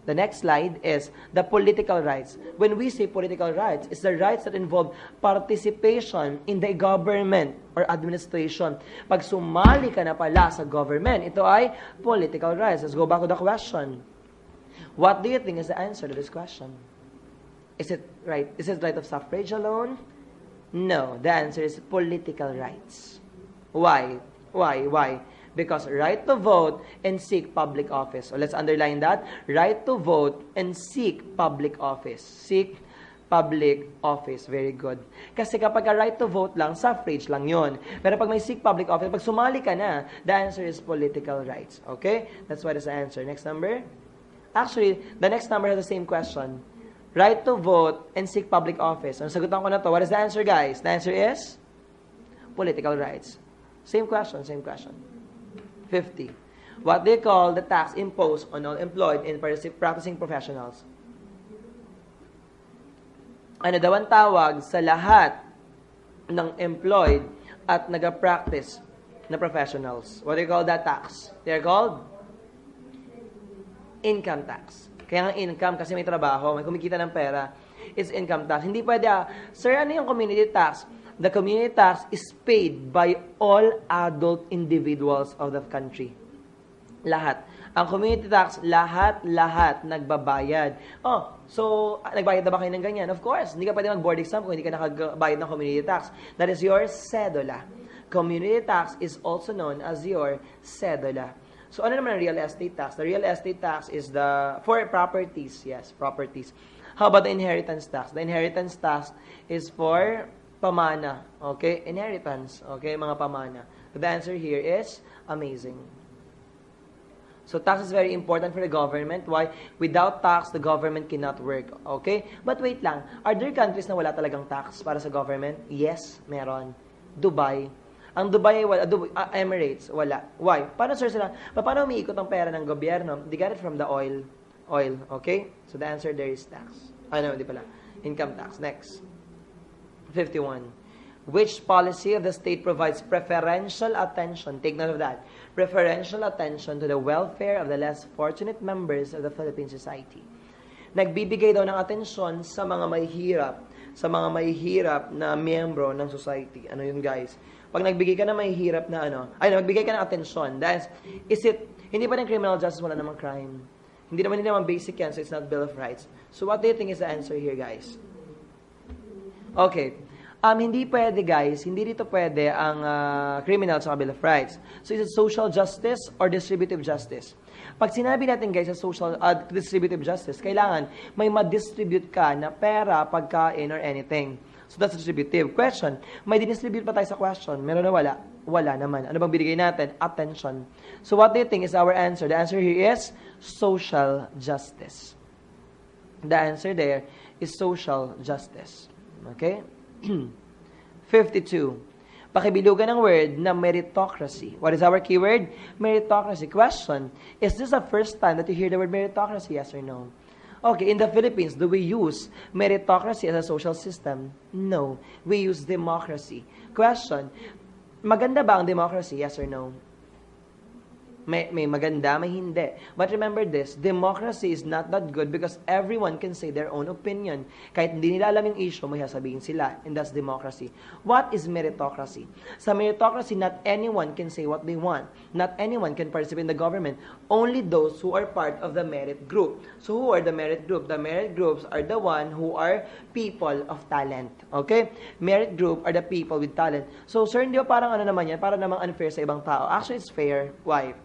[SPEAKER 2] the next slide is the political rights. When we say political rights, it's the rights that involve participation in the government or administration. Pag sumali ka na pala sa government, ito ay political rights. Let's go back to the question. What do you think is the answer to this question? Is it right? Is it right of suffrage alone? No. The answer is political rights. Why? Because right to vote and seek public office. So let's underline that. Right to vote and seek public office. Seek public office. Very good. Kasi kapag right to vote lang, suffrage lang yun. Pero pag may seek public office, pag sumali ka na, the answer is political rights. Okay? That's what is the answer. Next number. Actually, the next number has the same question. Right to vote and seek public office. Ang sagutan ko na to. What is the answer, guys? The answer is political rights. Same question. 50. What they call the tax imposed on all employed in practicing professionals. Ano daw ang tawag sa lahat ng employed at nag-practice na professionals? What do you call that tax? They're called income tax. Kaya nga income kasi may trabaho, may kumikita ng pera, is income tax. Hindi pwede, sir, ano yung community tax? The community tax is paid by all adult individuals of the country. Lahat. Ang community tax, lahat nagbabayad. Oh, so, nagbayad na ba kayo ng ganyan? Of course, hindi ka pwede mag-board exam kung hindi ka nakabayad ng community tax. That is your cedula. Community tax is also known as your cedula. So, ano naman ang real estate tax? The real estate tax is for properties. Yes, properties. How about the inheritance tax? The inheritance tax is for pamana. Okay? Inheritance. Okay? Mga pamana. So the answer here is amazing. So tax is very important for the government. Why? Without tax, the government cannot work. Okay? But wait lang. Are there countries na wala talagang tax para sa government? Yes, meron. Dubai. Ang Dubai, wala. Emirates, wala. Why? Paano, sir, sila? Paano umiikot ang pera ng gobyerno? They got it from the oil. Okay? So the answer there is tax. No, di pala. Income tax. Next. 51. Which policy of the state provides preferential attention, take note of that, preferential attention to the welfare of the less fortunate members of the Philippine society? Nagbibigay daw ng atensyon sa mga mahihirap na miyembro ng society. Ano yun, guys? Pag nagbigay ka na mahihirap na nagbigay ka ng atensyon, hindi pa rin criminal justice, wala namang crime. Hindi naman basic yan, so it's not Bill of Rights. So what do you think is the answer here, guys? Okay. Hindi pwede, guys. Hindi dito pwede ang criminal sa Bill of Rights. So, is it social justice or distributive justice? Pag sinabi natin, guys, sa social distributive justice, kailangan may ma-distribute ka na pera, pagkain, or anything. So that's distributive. Question, may distribute pa tayo sa question? Meron na wala? Wala naman. Ano bang binigay natin? Attention. So what do you think is our answer? The answer here is social justice. The answer there is social justice. Okay? 52. Pakibilugan ng word na meritocracy. What is our keyword? Meritocracy. Question, is this the first time that you hear the word meritocracy? Yes or no? Okay, in the Philippines, do we use meritocracy as a social system? No. We use democracy. Question, maganda ba ang democracy? Yes or no? May maganda, may hindi. But remember this, democracy is not that good because everyone can say their own opinion. Kahit hindi nila alam yung issue, may sasabihin sila. And that's democracy. What is meritocracy? Sa meritocracy, not anyone can say what they want. Not anyone can participate in the government. Only those who are part of the merit group. So who are the merit group? The merit groups are the one who are people of talent. Okay? Merit group are the people with talent. So sir, hindi ba parang ano naman yan? Parang namang unfair sa ibang tao. Actually, it's fair. Why?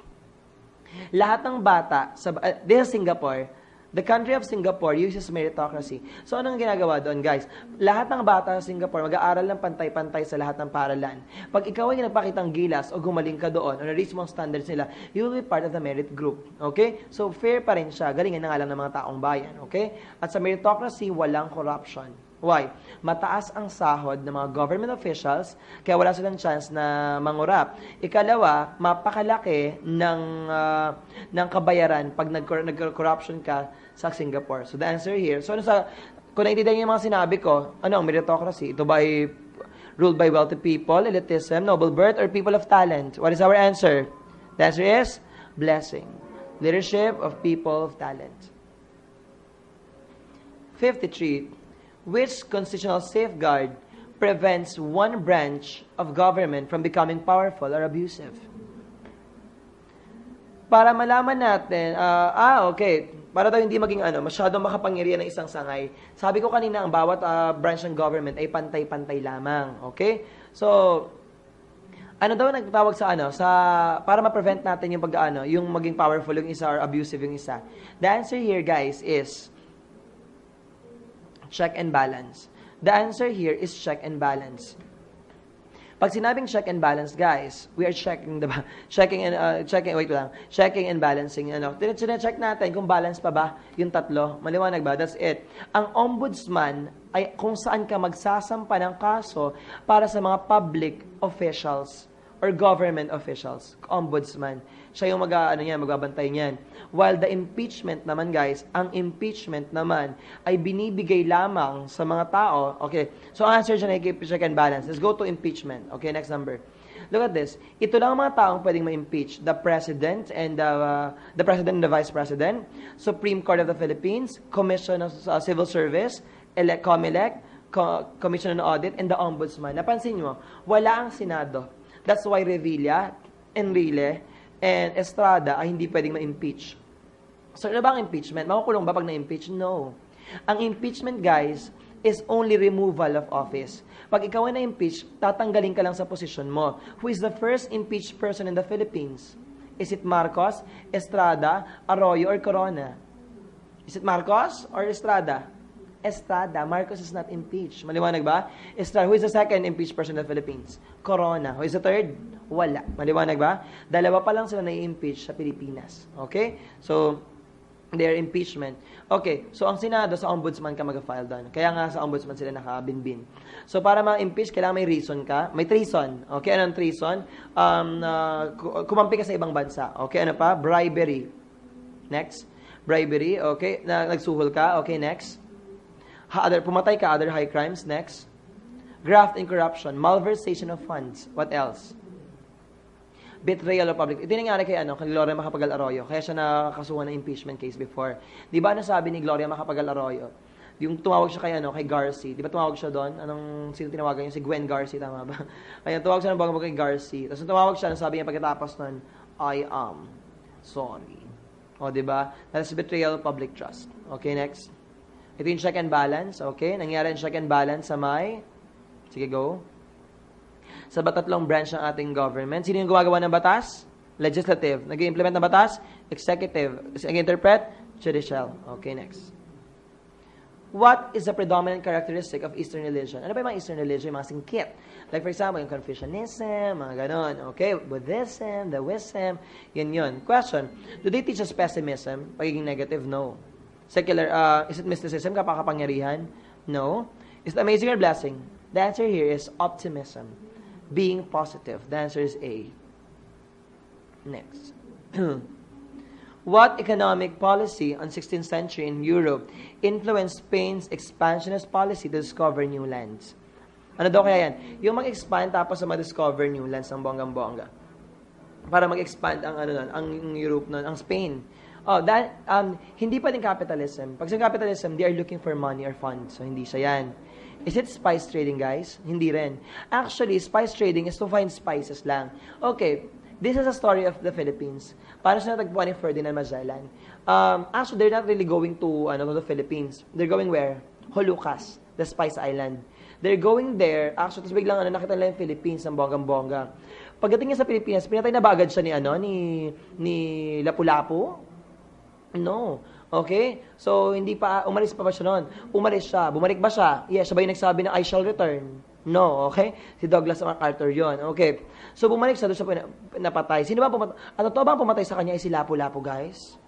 [SPEAKER 2] Lahat ng bata, this is Singapore, the country of Singapore uses meritocracy. So, anong ginagawa doon, guys? Lahat ng bata sa Singapore, mag-aaral ng pantay-pantay sa lahat ng paaralan. Pag ikaw ay nagpakitang gilas o gumaling ka doon, o na-reach mo ang standards nila, you will be part of the merit group. Okay? So, fair pa rin siya. Galingan na nga lang ng mga taong bayan. Okay? At sa meritocracy, walang corruption. Why? Mataas ang sahod ng mga government officials, kaya wala silang chance na mangurap. Ikalawa, mapakalaki ng kabayaran pag nag-corruption ka sa Singapore. So the answer here, so kung naintindihan niyo yung mga sinabi ko, ano ang meritocracy? Ito ba ay ruled by wealthy people, elitism, noble birth, or people of talent? What is our answer? The answer is blessing. Leadership of people of talent. 53. Which constitutional safeguard prevents one branch of government from becoming powerful or abusive? Para malaman natin, okay, para daw hindi maging masyadong makapangyarihan ng isang sangay. Sabi ko kanina, ang bawat branch ng government ay pantay-pantay lamang. Okay? So, ano daw nagtawag sa para ma-prevent natin yung yung maging powerful yung isa or abusive yung isa. The answer here, guys, is check and balance. The answer here is check and balance. Pag sinabing check and balance, guys, we are checking and balancing. Check natin kung balance pa ba yung tatlo. Maliwanag ba? That's it. Ang ombudsman ay kung saan ka magsasampa ng kaso para sa mga public officials or government officials. Ombudsman. Siya yung magbabantay niyan. While the impeachment naman, guys, ang impeachment naman ay binibigay lamang sa mga tao. Okay, so ang answer dyan ay check and balance. Let's go to impeachment. Okay, next number. Look at this. Ito lang ang mga taong pwedeng ma-impeach. The President and the Vice President, Supreme Court of the Philippines, Commission of Civil Service, COMELEC, Commission on Audit, and the Ombudsman. Napansin nyo, wala ang Senado. That's why Revilla, Enrile, and Estrada ay hindi pwedeng ma-impeach. So, ano ba ang impeachment? Makukulong ba pag na-impeach? No. Ang impeachment, guys, is only removal of office. Pag ikaw ay na-impeach, tatanggalin ka lang sa posisyon mo. Who is the first impeached person in the Philippines? Is it Marcos, Estrada, Arroyo, or Corona? Is it Marcos or Estrada? Estrada. Marcos is not impeached. Maliwanag ba? Estrada. Who is the second impeached person in the Philippines? Corona. Who is the third? Wala. Maliwanag ba? Dalawa pa lang sila na-impeach sa Pilipinas. Okay? So, their impeachment. Okay. So, ang Senado, sa Ombudsman ka mag-file doon. Kaya nga sa Ombudsman sila nakabinbin. So, para ma-impeach, kailangan may reason ka. May treason. Okay? Anong treason? Kumampi ka sa ibang bansa. Okay? Ano pa? Bribery. Next. Bribery. Okay? Nagsuhol ka. Okay? Next. Pumatay ka, other high crimes. Next. Graft and corruption. Malversation of funds. What else? Betrayal of public. Ito yung nangyari kay Gloria Macapagal Arroyo. Kaya siya nakakasuhan ng impeachment case before. Di ba nasabi ni Gloria Macapagal Arroyo? Yung tumawag siya kay Garci. Di ba tumawag siya doon? Sino tinawagan niya? Si Gwen Garci, tama ba? Kaya tumawag siya ng bagong kay Garci. Tapos tumawag siya, sabi niya pagkatapos nun, I am sorry. O, di ba? That is betrayal of public trust. Okay, next. Ito yung check and balance, okay? Nangyari yung check and balance sa sige, go. Sa tatlong branch ng ating government. Sino yung gumagawa ng batas? Legislative. Nag-implement ng batas? Executive. Nag-interpret? Judicial. Okay, next. What is the predominant characteristic of Eastern religion? Ano ba yung mga Eastern religion? Yung mga singkit. Like for example, yung Confucianism, mga ganon. Okay? Buddhism, Taoism, yun. Question, do they teach us pessimism? Pagiging negative? No. Secular, is it mysticism? Kapakapangyarihan? No. Is it amazing or blessing? The answer here is optimism. Being positive. The answer is A. Next. What economic policy on 16th century in Europe influenced Spain's expansionist policy to discover new lands? Ano daw kaya yan? Yung mag-expand tapos ma-discover new lands ng bonggang-bongga. Para mag-expand ang Europe nun, ang Spain. Hindi pa din capitalism. Pag sa capitalism, they are looking for money or funds. So, hindi siya yan. Is it spice trading, guys? Hindi rin. Actually, spice trading is to find spices lang. Okay, this is a story of the Philippines. Paano siya natagpuan ni Ferdinand Magellan? Actually, they're not really going to the Philippines. They're going where? Holucas, the Spice Island. They're going there. Actually, tapos biglang nakita nila yung Philippines ng bonggang-bongga. Pagdating niya sa Pilipinas, pinatay na ba agad siya ni Lapu-Lapu? No. Okay? So, hindi pa, umalis pa ba siya noon? Umalis siya. Bumalik ba siya? Yes, siya ba yung nagsabi na I shall return? No. Okay? Si Douglas MacArthur yon. Okay. So, bumalik siya, doon siya napatay. Sino ba pumatay? At totoo bang pumatay sa kanya ay si Lapu-Lapu, guys?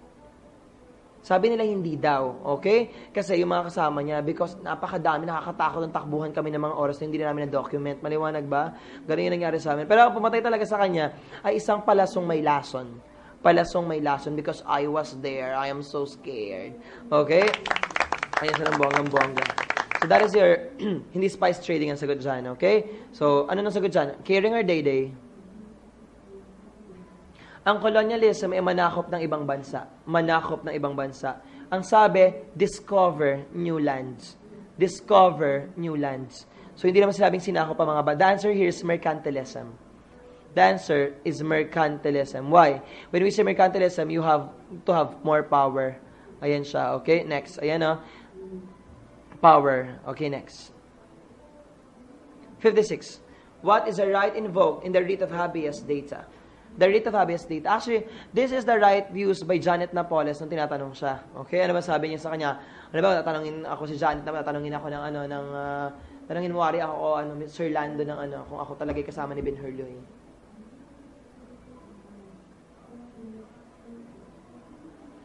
[SPEAKER 2] Sabi nila hindi daw, okay? Kasi yung mga kasama niya, because napakadami, nakakatakot ng takbuhan kami ng mga oras na hindi na namin na-document. Maliwanag ba? Ganun yung nangyari sa amin. Pero ang pumatay talaga sa kanya ay isang palasong may lason. Palasong may lason because I was there. I am so scared. Okay? Ayan sa ng bonggang-bongga. So that is your, hindi spice trading ang sagot dyan, okay? So, ano nang sagot dyan? Caring or day-day? Ang colonialism ay manakop ng ibang bansa. Manakop ng ibang bansa. Ang sabi, discover new lands. Discover new lands. So, hindi naman sinabing sinakop pa mga ba. The answer here is mercantilism. The answer is mercantilism. Why? When we say mercantilism, you have to have more power. Ayan siya. Okay, next. Ayan o. Power. Okay, next. 56. What is the right invoked in the writ of habeas data? The writ of habeas data. Actually, this is the right used by Janet Napoles nung tinatanong siya. Okay? Ano ba sabi niya sa kanya? Ano ba, tatanungin ako si Janet, tatanungin ako tanungin mo, Wari, ako, Sir Lando kung ako talaga kasama ni Ben Hurloy.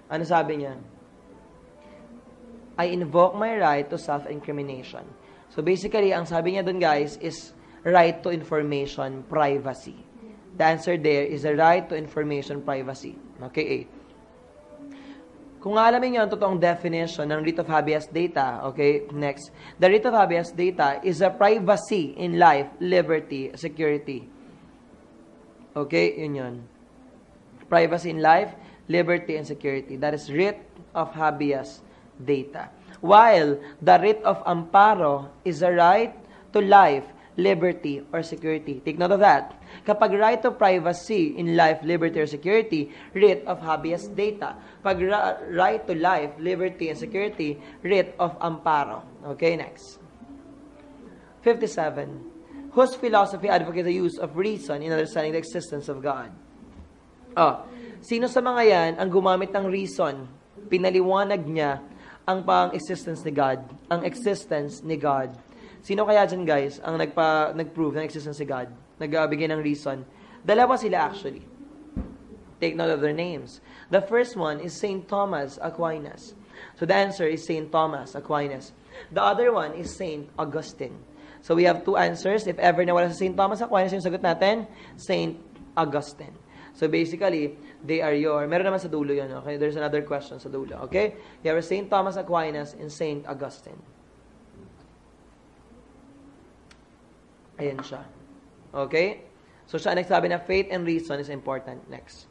[SPEAKER 2] Ano sabi niya? I invoke my right to self-incrimination. So basically, ang sabi niya dun, guys, is right to information privacy. The answer there is the right to information privacy. Okay, 8. Kung alamin nyo ang totoong definition ng writ of habeas data, okay, next. The writ of habeas data is a privacy in life, liberty, security. Okay, yun. Privacy in life, liberty, and security. That is writ of habeas data. While the writ of amparo is a right to life, liberty, or security. Take note of that. Kapag right to privacy in life, liberty, or security, writ of habeas data. Pag right to life, liberty, and security, writ of amparo. Okay, next. 57. Whose philosophy advocates the use of reason in understanding the existence of God? Sino sa mga yan ang gumamit ng reason? Pinaliwanag niya ang pang-existence ni God. Ang existence ni God. Sino kaya dyan, guys, ang nag-prove ng existence ni God? Nagbigay ng reason? Dalawa sila, actually. Take note of their names. The first one is Saint Thomas Aquinas. So the answer is Saint Thomas Aquinas. The other one is Saint Augustine. So we have two answers. If ever nawala sa Saint Thomas Aquinas, yung sagot natin, Saint Augustine. So basically, they are meron naman sa dulo yun, okay? There's another question sa dulo, okay? You have Saint Thomas Aquinas and Saint Augustine. Ayan siya. Okay? So, siya nagsabi na faith and reason is important. Next.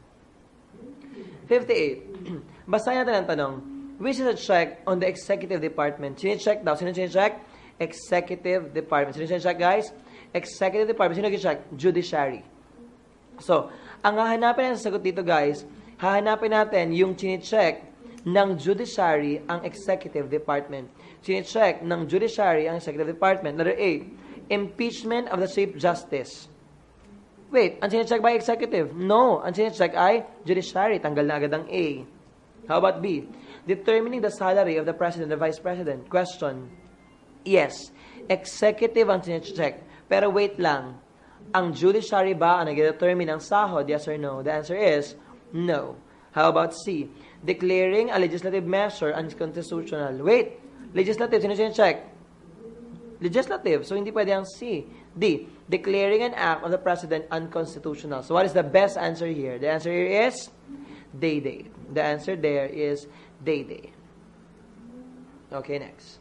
[SPEAKER 2] 58. Basahin natin ang tanong. Which is a check on the executive department? Sino-check daw? Sino-check? Executive department. Sino-check, guys? Executive department. Sino-check? Judiciary. So, ang hahanapin natin sa sagot dito, guys, hahanapin natin yung sino-check ng judiciary ang executive department. Sino-check ng judiciary ang executive department. Letter A. Impeachment of the Chief Justice. Wait, ang sinecheck ba executive? No, ang sinecheck ay judiciary. Tanggal na agad ang A. How about B? Determining the salary of the President and Vice President. Question. Yes. Executive ang sinecheck. Pero wait lang. Ang judiciary ba ang nag-determine ng sahod? Yes or no? The answer is no. How about C? Declaring a legislative measure unconstitutional. Wait. Legislative. Sino sinecheck? Legislative. So, hindi pwede ang C. D. Declaring an act of the President unconstitutional. So, what is the best answer here? The answer here is day. The answer there is day. Okay, next.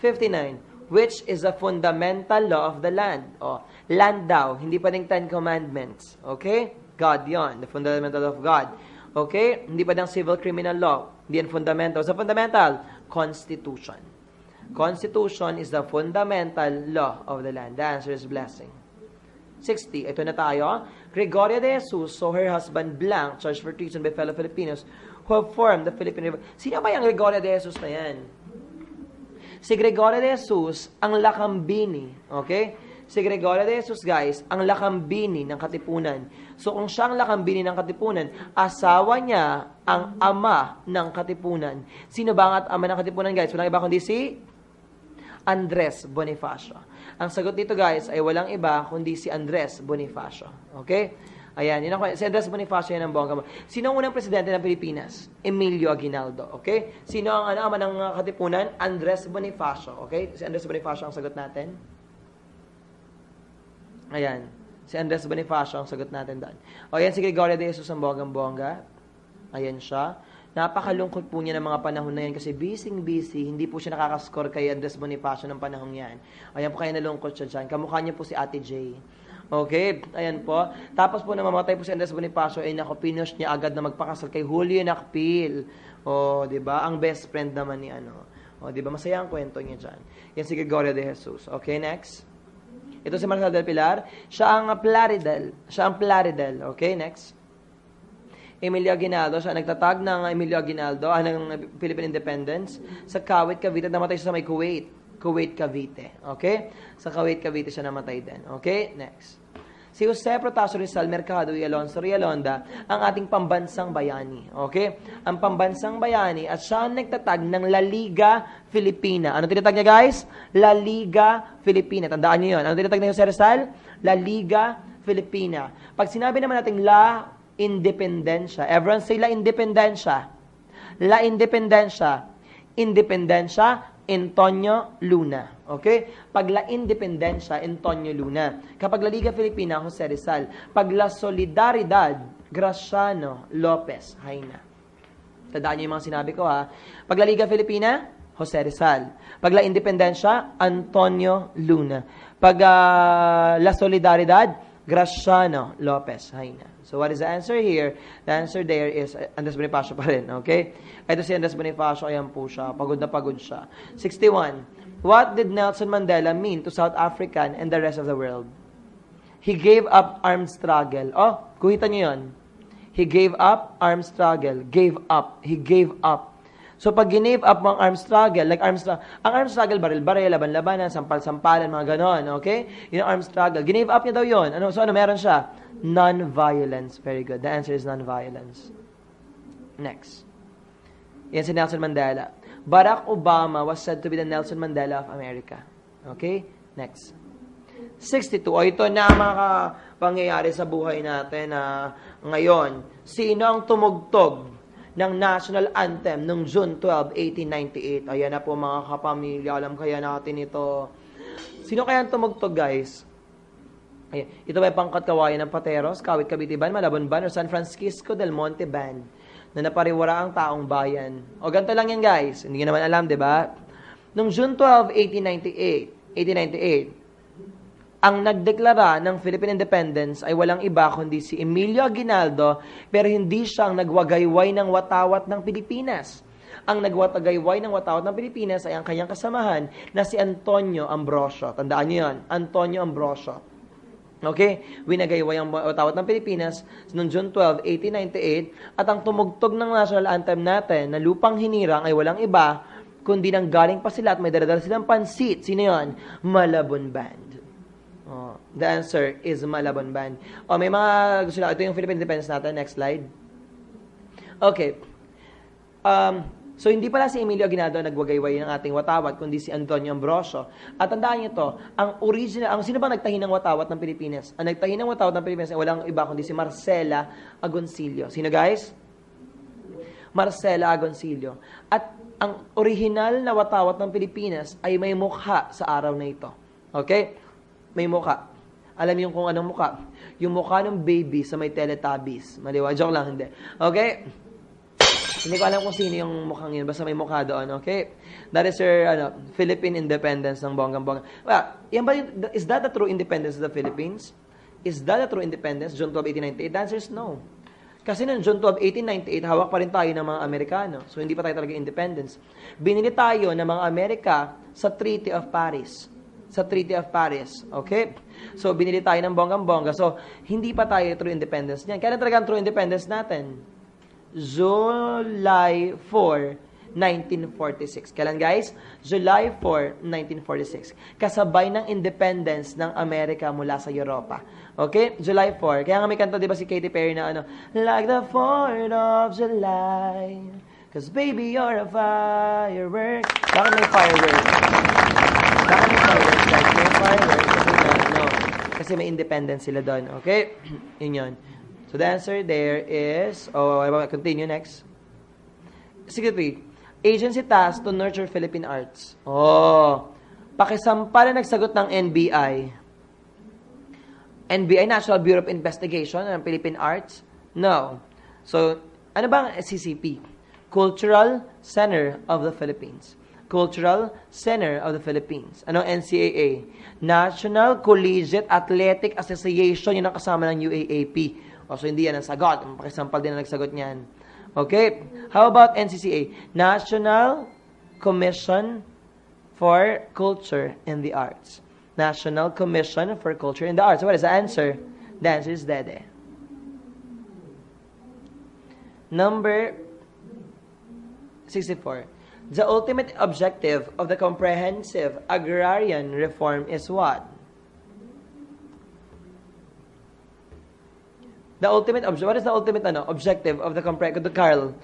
[SPEAKER 2] 59. Which is a fundamental law of the land? Land daw. Hindi pwedeng 10 commandments. Okay? God yon. The fundamental of God. Okay? Hindi pwedeng civil criminal law. Hindi yan fundamental. Sa fundamental, Constitution. Constitution is the fundamental law of the land. The answer is blessing. 60. Ito na tayo. Gregoria de Jesus saw her husband blank charged for treason by fellow Filipinos who have formed the Philippine Republic. Sino ba yung Gregoria de Jesus na yan? Si Gregoria de Jesus ang lakambini. Okay? Si Gregoria de Jesus, guys, ang lakambini ng Katipunan. So, kung siya ang lakambini ng Katipunan, asawa niya ang ama ng Katipunan. Sino ba ang ama ng Katipunan, guys? Walang iba kundi si Andres Bonifacio. Ang sagot dito, guys, ay walang iba kundi si Andres Bonifacio. Okay? Ayan, yun ako. Si Andres Bonifacio yan ang bongga mo. Sino ang unang presidente ng Pilipinas? Emilio Aguinaldo. Okay? Sino ang ama ng Katipunan? Andres Bonifacio. Okay? Si Andres Bonifacio ang sagot natin. Ayan. Si Andres Bonifacio ang sagot natin doon. O, yan si Gregoria de Jesus ang bonggang-bongga. Ayan siya. Napakalungkot po niya ng mga panahon na yan kasi busy. Hindi po siya nakakascore kay Andres Bonifacio ng panahon yan. Ayan po kaya nalungkot siya dyan. Kamukha niya po si Ate J. Okay? Ayan po. Tapos po namamatay po si Andres Bonifacio ay pinush niya agad na magpakasal kay Julio Nakpil. O, di ba? Ang best friend naman ni O, di ba? Masaya ang kwento niya dyan. Yan si Gregoria de Jesus. Okay, next. Ito si Marcel del Pilar. Siya ang Plaridel. Okay, next. Emilio Aguinaldo, siya nagtatag ng Emilio Aguinaldo, ng Philippine Independence, sa Kuwait, Cavite, namatay siya sa may Kuwait, Cavite. Okay? Sa Kuwait, Cavite siya namatay din. Okay? Next. Si Jose Protasio Rizal Mercado y Alonso Rialonda, ang ating pambansang bayani. Okay? Ang pambansang bayani, at siya ang nagtatag ng La Liga Filipina. Ano tinatag niya, guys? La Liga Filipina. Tandaan niyo yun. Ano tinatag ni Jose Rizal? La Liga Filipina. Pag sinabi naman natin La Independencia. Everyone say La Independencia. La Independencia. Independencia, Antonio Luna. Okay? Pag La Independencia, Antonio Luna. Kapag La Liga Filipina, Jose Rizal. Pag La Solidaridad, Graciano Lopez Haina. Tandaan niyo yung mga sinabi ko, ha? Pag La Liga Filipina, Jose Rizal. Pag La Independencia, Antonio Luna. Pag La Solidaridad, Graciano Lopez Haina. So, what is the answer here? The answer there is Andres Bonifacio pa rin, okay? Ito si Andres Bonifacio, ayan po siya. Pagod na pagod siya. 61. What did Nelson Mandela mean to South African and the rest of the world? He gave up armed struggle. Oh, kuhitan niyo yun. He gave up armed struggle. Gave up. He gave up. So, pag ginave up mo ang armed struggle, like ang armed struggle, baril-baril, laban-labanan, sampal-sampalan, mga ganon, okay? Yung armed struggle. Ginave up niya daw yun. So, meron siya? Non-violence. Very good. The answer is non-violence. Next. Yan si Nelson Mandela. Barack Obama was said to be the Nelson Mandela of America. Okay? Next. 62. O, ito na mga pangyayari sa buhay natin na ngayon. Sino ang tumugtog ng national anthem noong June 12, 1898. Ayan na po mga kapamilya. Alam kaya natin ito. Sino kaya ang tumugtog, guys? Ayan. Ito ba yung pangkat kawayan ng Pateros, Kawit Cavite Band, Malabon Band, o San Francisco del Monte Band na napariwara ang taong bayan? O ganito lang yan, guys. Hindi naman alam, di ba? Noong June 12, 1898, ang nagdeklara ng Philippine Independence ay walang iba kundi si Emilio Aguinaldo, pero hindi siyang nagwagayway ng watawat ng Pilipinas. Ang nagwagayway ng watawat ng Pilipinas ay ang kanyang kasamahan na si Antonio Ambrosio. Tandaan niyo yan, Antonio Ambrosio. Okay? Winagayway ang watawat ng Pilipinas noong June 12, 1898, at ang tumugtog ng national anthem natin na Lupang Hinirang ay walang iba kundi nang galing pa sila at may daladala silang pansit. Sino yun? Malabon Band. Oh, the answer is Malabon Band. Oh, may mga gusto lang. Ito yung Philippine Independence natin. Next slide. Okay. So, hindi pala si Emilio Aguinaldo ang nagwagayway ng ating watawat, kundi si Antonio Ambrosio. At tandaan niyo to, sino bang nagtahi ng watawat ng Pilipinas? Ang nagtahi ng watawat ng Pilipinas ay walang iba kundi si Marcela Agoncillo. Sino guys? Marcela Agoncillo. At ang original na watawat ng Pilipinas ay may mukha sa araw na ito. Okay? May mukha. Alam niyo kung anong mukha? Yung mukha ng baby sa may Teletubbies. Maliwa, joke lang, hindi. Okay? Hindi ko alam kung sino yung mukhang yun. Basta may mukha doon, okay? That is your Philippine independence ng bonggang-bongga. Well, is that the true independence of the Philippines? Is that the true independence? June 12, 1898? The answer is no. Kasi noong June 12, 1898, hawak pa rin tayo ng mga Amerikano. So, hindi pa tayo talaga independence. Binili tayo ng mga Amerika sa Treaty of Paris. Sa Treaty of Paris. Okay? So, binili tayo ng bonggang-bongga. So, hindi pa tayo true independence niyan. Kaya talaga ang true independence natin? July 4, 1946. Kailan guys? July 4, 1946. Kasabay ng independence ng Amerika mula sa Europa. Okay? July 4. Kaya nga may kanta, di ba si Katy Perry na like the 4th of July, cause baby you're a firework. Bakit may firework? Bakit may firework? Like may firework kasi may independence sila doon. Okay? Yun. So the answer there is, continue next. 63. Agency tasked to nurture Philippine arts. Pakisampa na nagsagot ng NBI. NBI, National Bureau of Investigation ng Philippine Arts? No. So, ano bang CCP? Cultural Center of the Philippines. Cultural Center of the Philippines. Ano NCAA? National Collegiate Athletic Association, yun ang kasama ng UAAP. So, hindi yan ang sagot. Pakisampal din ang nagsagot niyan. Okay? How about NCCA? National Commission for Culture and the Arts. National Commission for Culture and the Arts. So what is the answer? The answer is Dede. Number 64. The ultimate objective of the comprehensive agrarian reform is what? The ultimate objective. What is the ultimate objective of the comprehensive? Carl,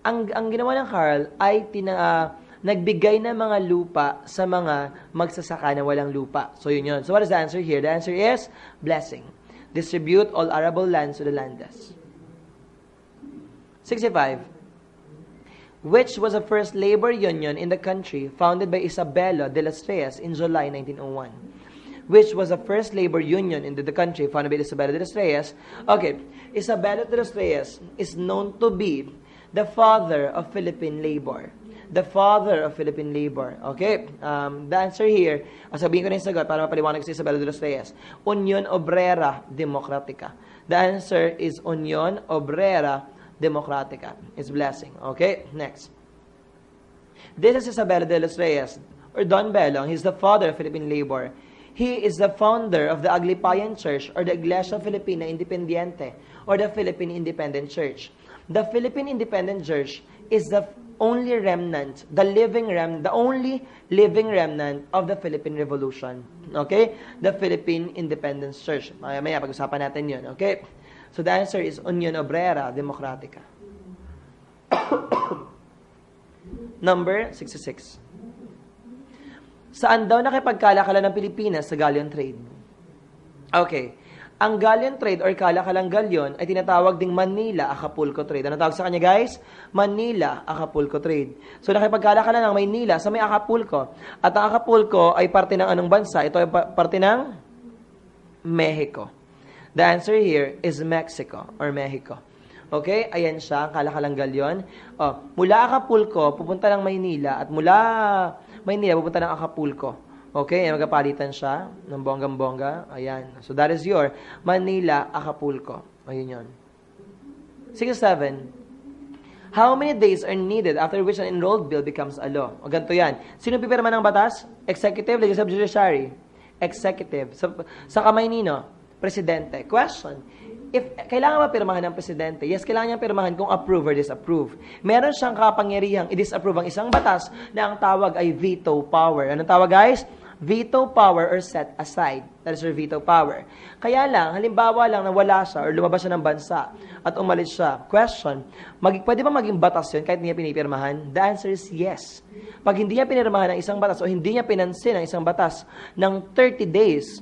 [SPEAKER 2] ang ginawa ng Carl ay nagbigay ng mga lupa sa mga magsasaka na walang lupa. So, yun. So, what is the answer here? The answer is blessing. Distribute all arable lands to the landless. 65. Which was the first labor union in the country founded by Isabela de las Reyes in July 1901? Which was the first labor union in the country founded by Isabela de las Reyes? Okay. Isabela de las Reyes is known to be the father of Philippine labor. The father of Philippine labor. Okay? The answer here, sabihin ko na yung sagot para mapaliwanag si Isabela de los Reyes. Union Obrera Democratica. The answer is Union Obrera Democratica. It's blessing. Okay? Next. This is Isabela de los Reyes, or Don Belong. He's the father of Philippine labor. He is the founder of the Aglipayan Church, or the Iglesia Filipina Independiente, or the Philippine Independent Church. The Philippine Independent Church is the only remnant, the only living remnant of the Philippine Revolution. Okay? The Philippine Independence Church. Maya pag-usapan natin yun. Okay? So the answer is Union Obrera Democratica. Number 66. Saan daw nakipagkalakalan ng Pilipinas sa galleon trade? Okay. Ang galleon trade or kalakalang galyon ay tinatawag ding Manila-Acapulco trade. Ano tawag sa kanya, guys? Manila-Acapulco trade. So, nakipagkalakalan ng Maynila sa may Acapulco. At ang Acapulco ay parte ng anong bansa? Ito ay parte ng Mexico. The answer here is Mexico or Mexico. Okay? Ayan siya, ang kalakalang galyon. Mula Acapulco, pupunta ng Maynila. At mula Maynila, pupunta ng Acapulco. Okay, magkapalitan siya ng bonggang-bongga. Ayan. So, that is your Manila, Acapulco. Ayun yun. 67. How many days are needed after which an enrolled bill becomes a law? O, ganito yan. Sino pipirma ng batas? Executive, Legislative, Judiciary. Executive. Sa kamay nino? Presidente. Question. Kailangan ba pirmahan ng presidente? Yes, kailangan niyang pirmahan kung approve or disapprove. Meron siyang kapangyarihang i-disapprove ang isang batas na ang tawag ay veto power. Anong tawag, guys? veto power or set aside. That is your veto power. Kaya lang, halimbawa lang na wala siya or lumabas siya ng bansa at umalis siya. Question, pwede ba maging batas yun kahit hindi niya pinipirmahan? The answer is yes. Pag hindi niya pinirmahan ng isang batas o hindi niya pinansin ng isang batas ng 30 days,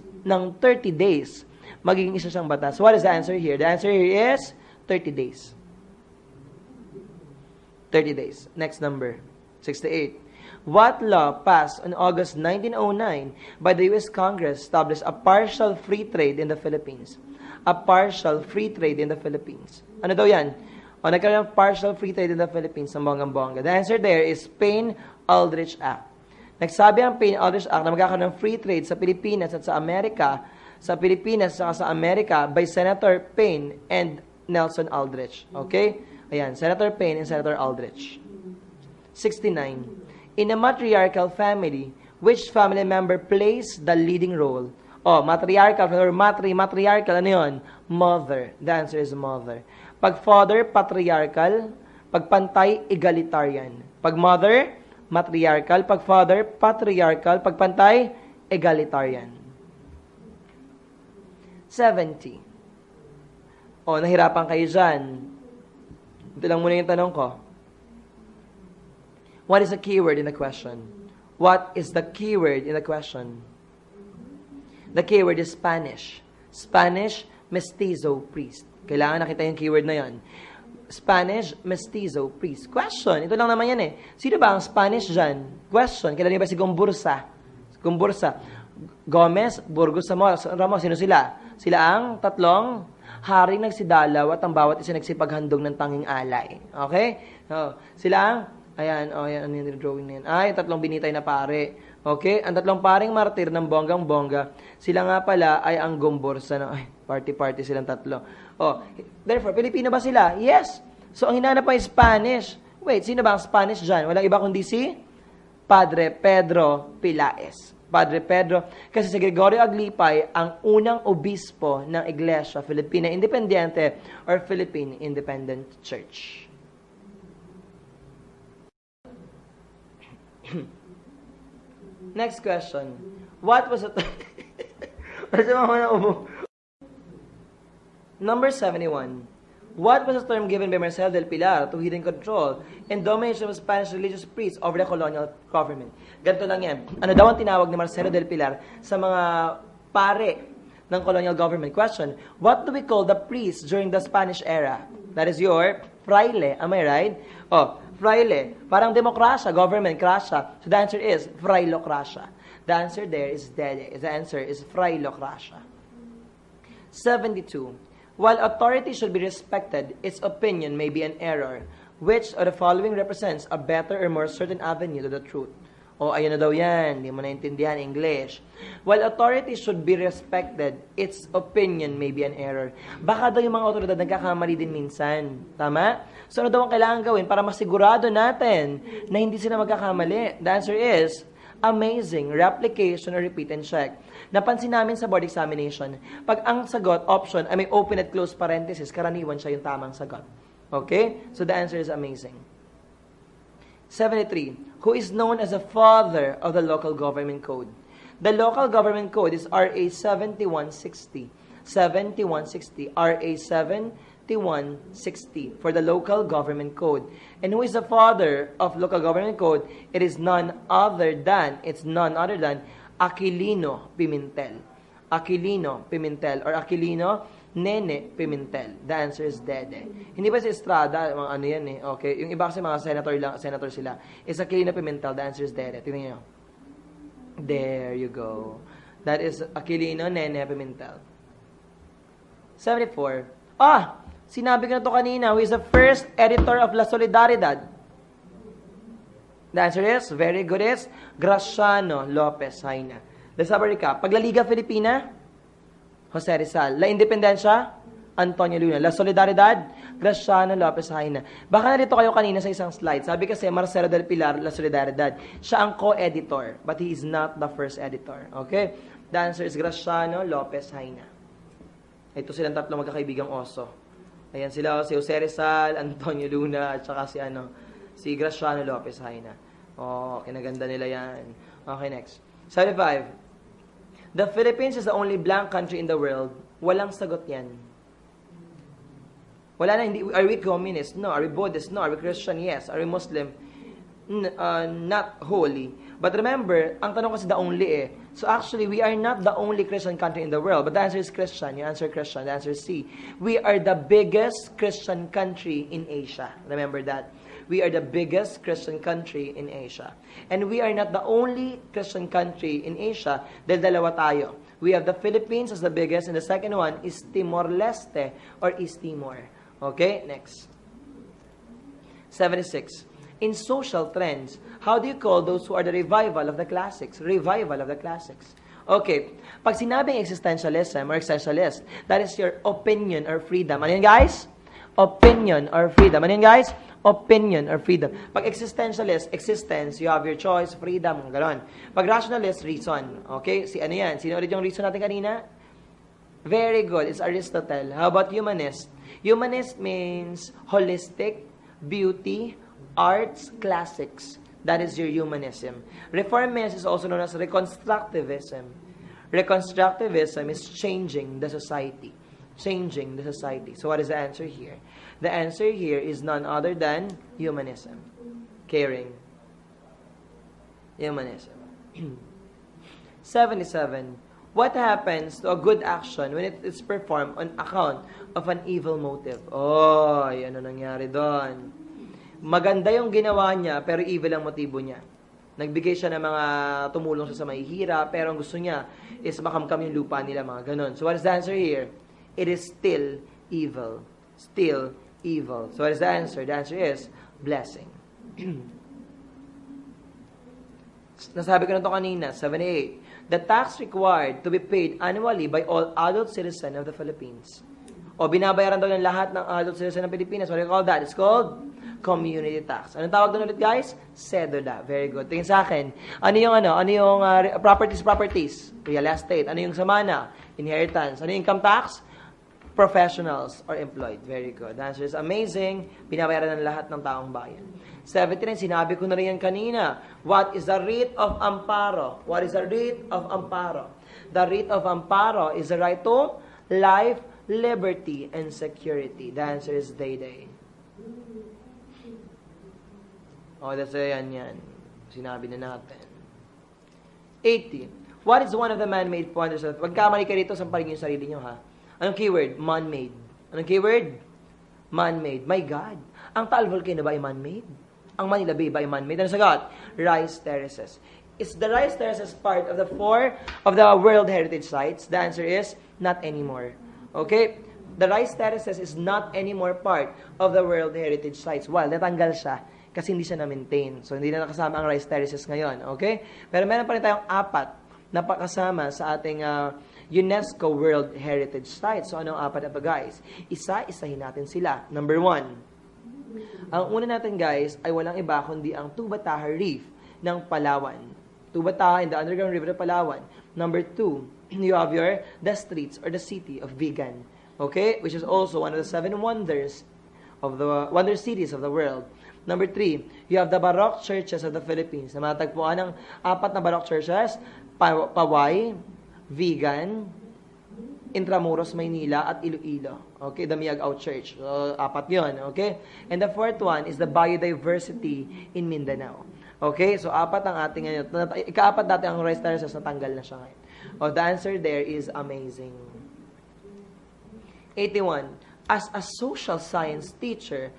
[SPEAKER 2] magiging isa siyang batas. What is the answer here? The answer here is 30 days. 30 days. Next number, 68. What law passed on August 1909 by the U.S. Congress established a partial free trade in the Philippines? A partial free trade in the Philippines. Ano daw yan? O nagkaroon ng partial free trade in the Philippines sa bonggang-bongga. The answer there is Payne-Aldrich Act. Nagsabi ang Payne-Aldrich Act na magkakaroon ng free trade sa Pilipinas at sa Amerika, sa Amerika by Senator Payne and Nelson Aldrich. Okay? Ayan, Senator Payne and Senator Aldrich. 69. In a matriarchal family, which family member plays the leading role? Oh, matriarchal or matriarchal, ano yun? Mother. The answer is mother. Pag father, patriarchal. Pag pantay, egalitarian. Pag mother, matriarchal. Pag father, patriarchal. Pag pantay, egalitarian. 70. Oh, nahirapan kayo dyan. Ito lang muna yung tanong ko. What is the keyword in the question? What is the keyword in the question? The keyword is Spanish. Spanish, mestizo, priest. Kailangan nakita yung keyword na yan. Spanish, mestizo, priest. Question. Ito lang naman yan eh. Sino ba ang Spanish dyan? Question. Kailan niyo ba si Gombursa? Gombursa. Gomez, Burgos, Ramos. Sino sila? Sila ang tatlong haring nagsidalaw at ang bawat isa nagsipaghandog ng tanging alay. Okay? Sila ang ayan, ano yung drawing na yan? Yung tatlong binitay na pare. Okay? Ang tatlong paring martir ng bonggang-bongga, sila nga pala ay ang Gombursa. Party-party silang tatlo. Therefore, Pilipino ba sila? Yes. So, ang hinanap pa ay Spanish. Wait, sino ba ang Spanish dyan? Walang iba kundi si Padre Pedro Pilaes. Padre Pedro. Kasi si Gregorio Aglipay, ang unang obispo ng Iglesia Filipina Independiente or Philippine Independent Church. Next question. What was it? Number 71. What was the term given by Marcelo del Pilar to hidden control and domination of Spanish religious priests over the colonial government? Ganito lang yan. Ano daw ang tinawag ni Marcelo del Pilar sa mga pare ng colonial government? Question. What do we call the priests during the Spanish era? That is your fraile. Am I right? Fraile. Parang demokrasya, government, krasya. So the answer is frailocracia. The answer there is dede. The answer is frailocracia. 72. While authority should be respected, its opinion may be an error. Which of the following represents a better or more certain avenue to the truth? Ayun na daw yan. Hindi mo naintindihan English. While authority should be respected, its opinion may be an error. Baka daw yung mga otoridad nagkakamali din minsan. Tama? So ano daw ang kailangan gawin para masigurado natin na hindi sila magkakamali? The answer is amazing, replication, or repeat and check. Napansin namin sa board examination, pag ang sagot, option, ay may open at close parenthesis, karaniwan siya yung tamang sagot. Okay? So the answer is amazing. 73. Who is known as the father of the local government code? The local government code is RA 7160. 7160. RA 7160 for the local government code. And who is the father of local government code? It is none other than Aquilino Pimentel. Aquilino Pimentel or Aquilino Nene Pimentel. The answer is Dede. Hindi ba si Estrada, mga ano yan eh. Okay, yung iba kasi mga senator sila. Is Aquilino Pimentel, the answer is Dede. Tingnan niyo. There you go. That is Aquilino Nene Pimentel. 74. Sinabi ko na to kanina, who is the first editor of La Solidaridad? The answer is, very good, is Graciano Lopez Haina. Let's have a recap. Paglaliga Filipina, Jose Rizal. La Independencia, Antonio Luna. La Solidaridad, Graciano Lopez Haina. Baka narito kayo kanina sa isang slide. Sabi kasi Marcelo del Pilar, La Solidaridad. Siya ang co-editor, but he is not the first editor. Okay? The answer is Graciano Lopez Haina. Ito silang tatlo magkakaibigang oso. Ayan sila, si Jose Rizal, Antonio Luna, at saka si Graciano Lopez Haina. Kinaganda nila yan. Okay, next. 75. The Philippines is the only blank country in the world. Walang sagot yan. Wala na, hindi. Are we communist? No. Are we Buddhist? No. Are we Christian? Yes. Are we Muslim? Not wholly. But remember, ang tanong kasi the only eh. So actually, we are not the only Christian country in the world. But the answer is Christian. You answer Christian. The answer is C. We are the biggest Christian country in Asia. Remember that. We are the biggest Christian country in Asia. And we are not the only Christian country in Asia dahil dalawa tayo. We have the Philippines as the biggest, and the second one is Timor-Leste or East Timor. Okay, next. 76. In social trends, how do you call those who are the revival of the classics? Revival of the classics. Okay, pag sinabing existentialism or existentialist, that is your opinion or freedom. Ano yun, guys? Opinion or freedom. Ano yun, guys? Opinion or freedom. Pag existentialist, existence, you have your choice, freedom, gano'n. Pag rationalist, reason. Okay? Ano yan? Sino ulit yung reason natin kanina? Very good. It's Aristotle. How about humanist? Humanist means holistic, beauty, arts, classics. That is your humanism. Reformist is also known as reconstructivism. Reconstructivism is changing the society. Changing the society. So what is the answer here? The answer here is none other than humanism. Caring. Humanism. 77. What happens to a good action when it is performed on account of an evil motive? Oh, ano nangyari doon? Maganda yung ginawa niya, pero evil ang motibo niya. Nagbigay siya ng mga tumulong siya sa mahihira, pero ang gusto niya is makamkam yung lupa nila, mga ganon. So what is the answer here? It is still evil. Still evil. So what is the answer? The answer is blessing. Nasabi ko na ito kanina, 78. The tax required to be paid annually by all adult citizens of the Philippines. O binabayaran daw ng lahat ng adult citizens ng Pilipinas. What do you call that? It's called community tax. Anong tawag doon ulit, guys? Cedula. Very good. Tingin sa akin. Ano yung properties? Real estate. Ano yung samana? Inheritance. Ano yung income tax? Professionals or employed. Very good. The answer is amazing. Binabayaran ng lahat ng taong bayan. 79, sinabi ko na rin yan kanina. What is the writ of amparo? What is the writ of amparo? The writ of amparo is the right to life, liberty, and security. The answer is day. Oh, that's yan. Sinabi na natin. 80. What is one of the man-made wonders? Pagkamali ka rito, sampalin yung sarili nyo, ha? Anong keyword? Man-made. Anong keyword? Man-made. My God. Ang Taal Volcano ba ay man-made? Ang Manila Bay ba ay man-made? Ano sagot? Rice terraces. Is the rice terraces part of the 4 of the World Heritage Sites? The answer is not anymore. Okay? The rice terraces is not anymore part of the World Heritage Sites. Well, natanggal siya kasi hindi siya na-maintain. So, hindi na nakasama ang rice terraces ngayon. Okay? Pero meron pa rin tayong 4 na pakasama sa ating UNESCO World Heritage Sites. So, anong 4 na to, guys? Isa-isahin natin sila. Number 1. Ang una natin, guys, ay walang iba kundi ang Tubataha Reef ng Palawan. Tubataha in the underground river of Palawan. Number 2, you have the streets or the city of Vigan. Okay? Which is also one of the 7 wonders of the wonder cities of the world. Number 3, you have the Baroque churches of the Philippines. Na matagpuan ng 4 na Baroque churches, Paway, Vigan, Intramuros, Maynila, at Iloilo. Okay, the Miagao Church. So, 4 yun. Okay? And the 4th one is the biodiversity in Mindanao. Okay? So, 4 ang ating ngayon. Ika-4 dati ang rice terraces, natanggal na siya ngayon. Oh, the answer there is amazing. 81. As a social science teacher,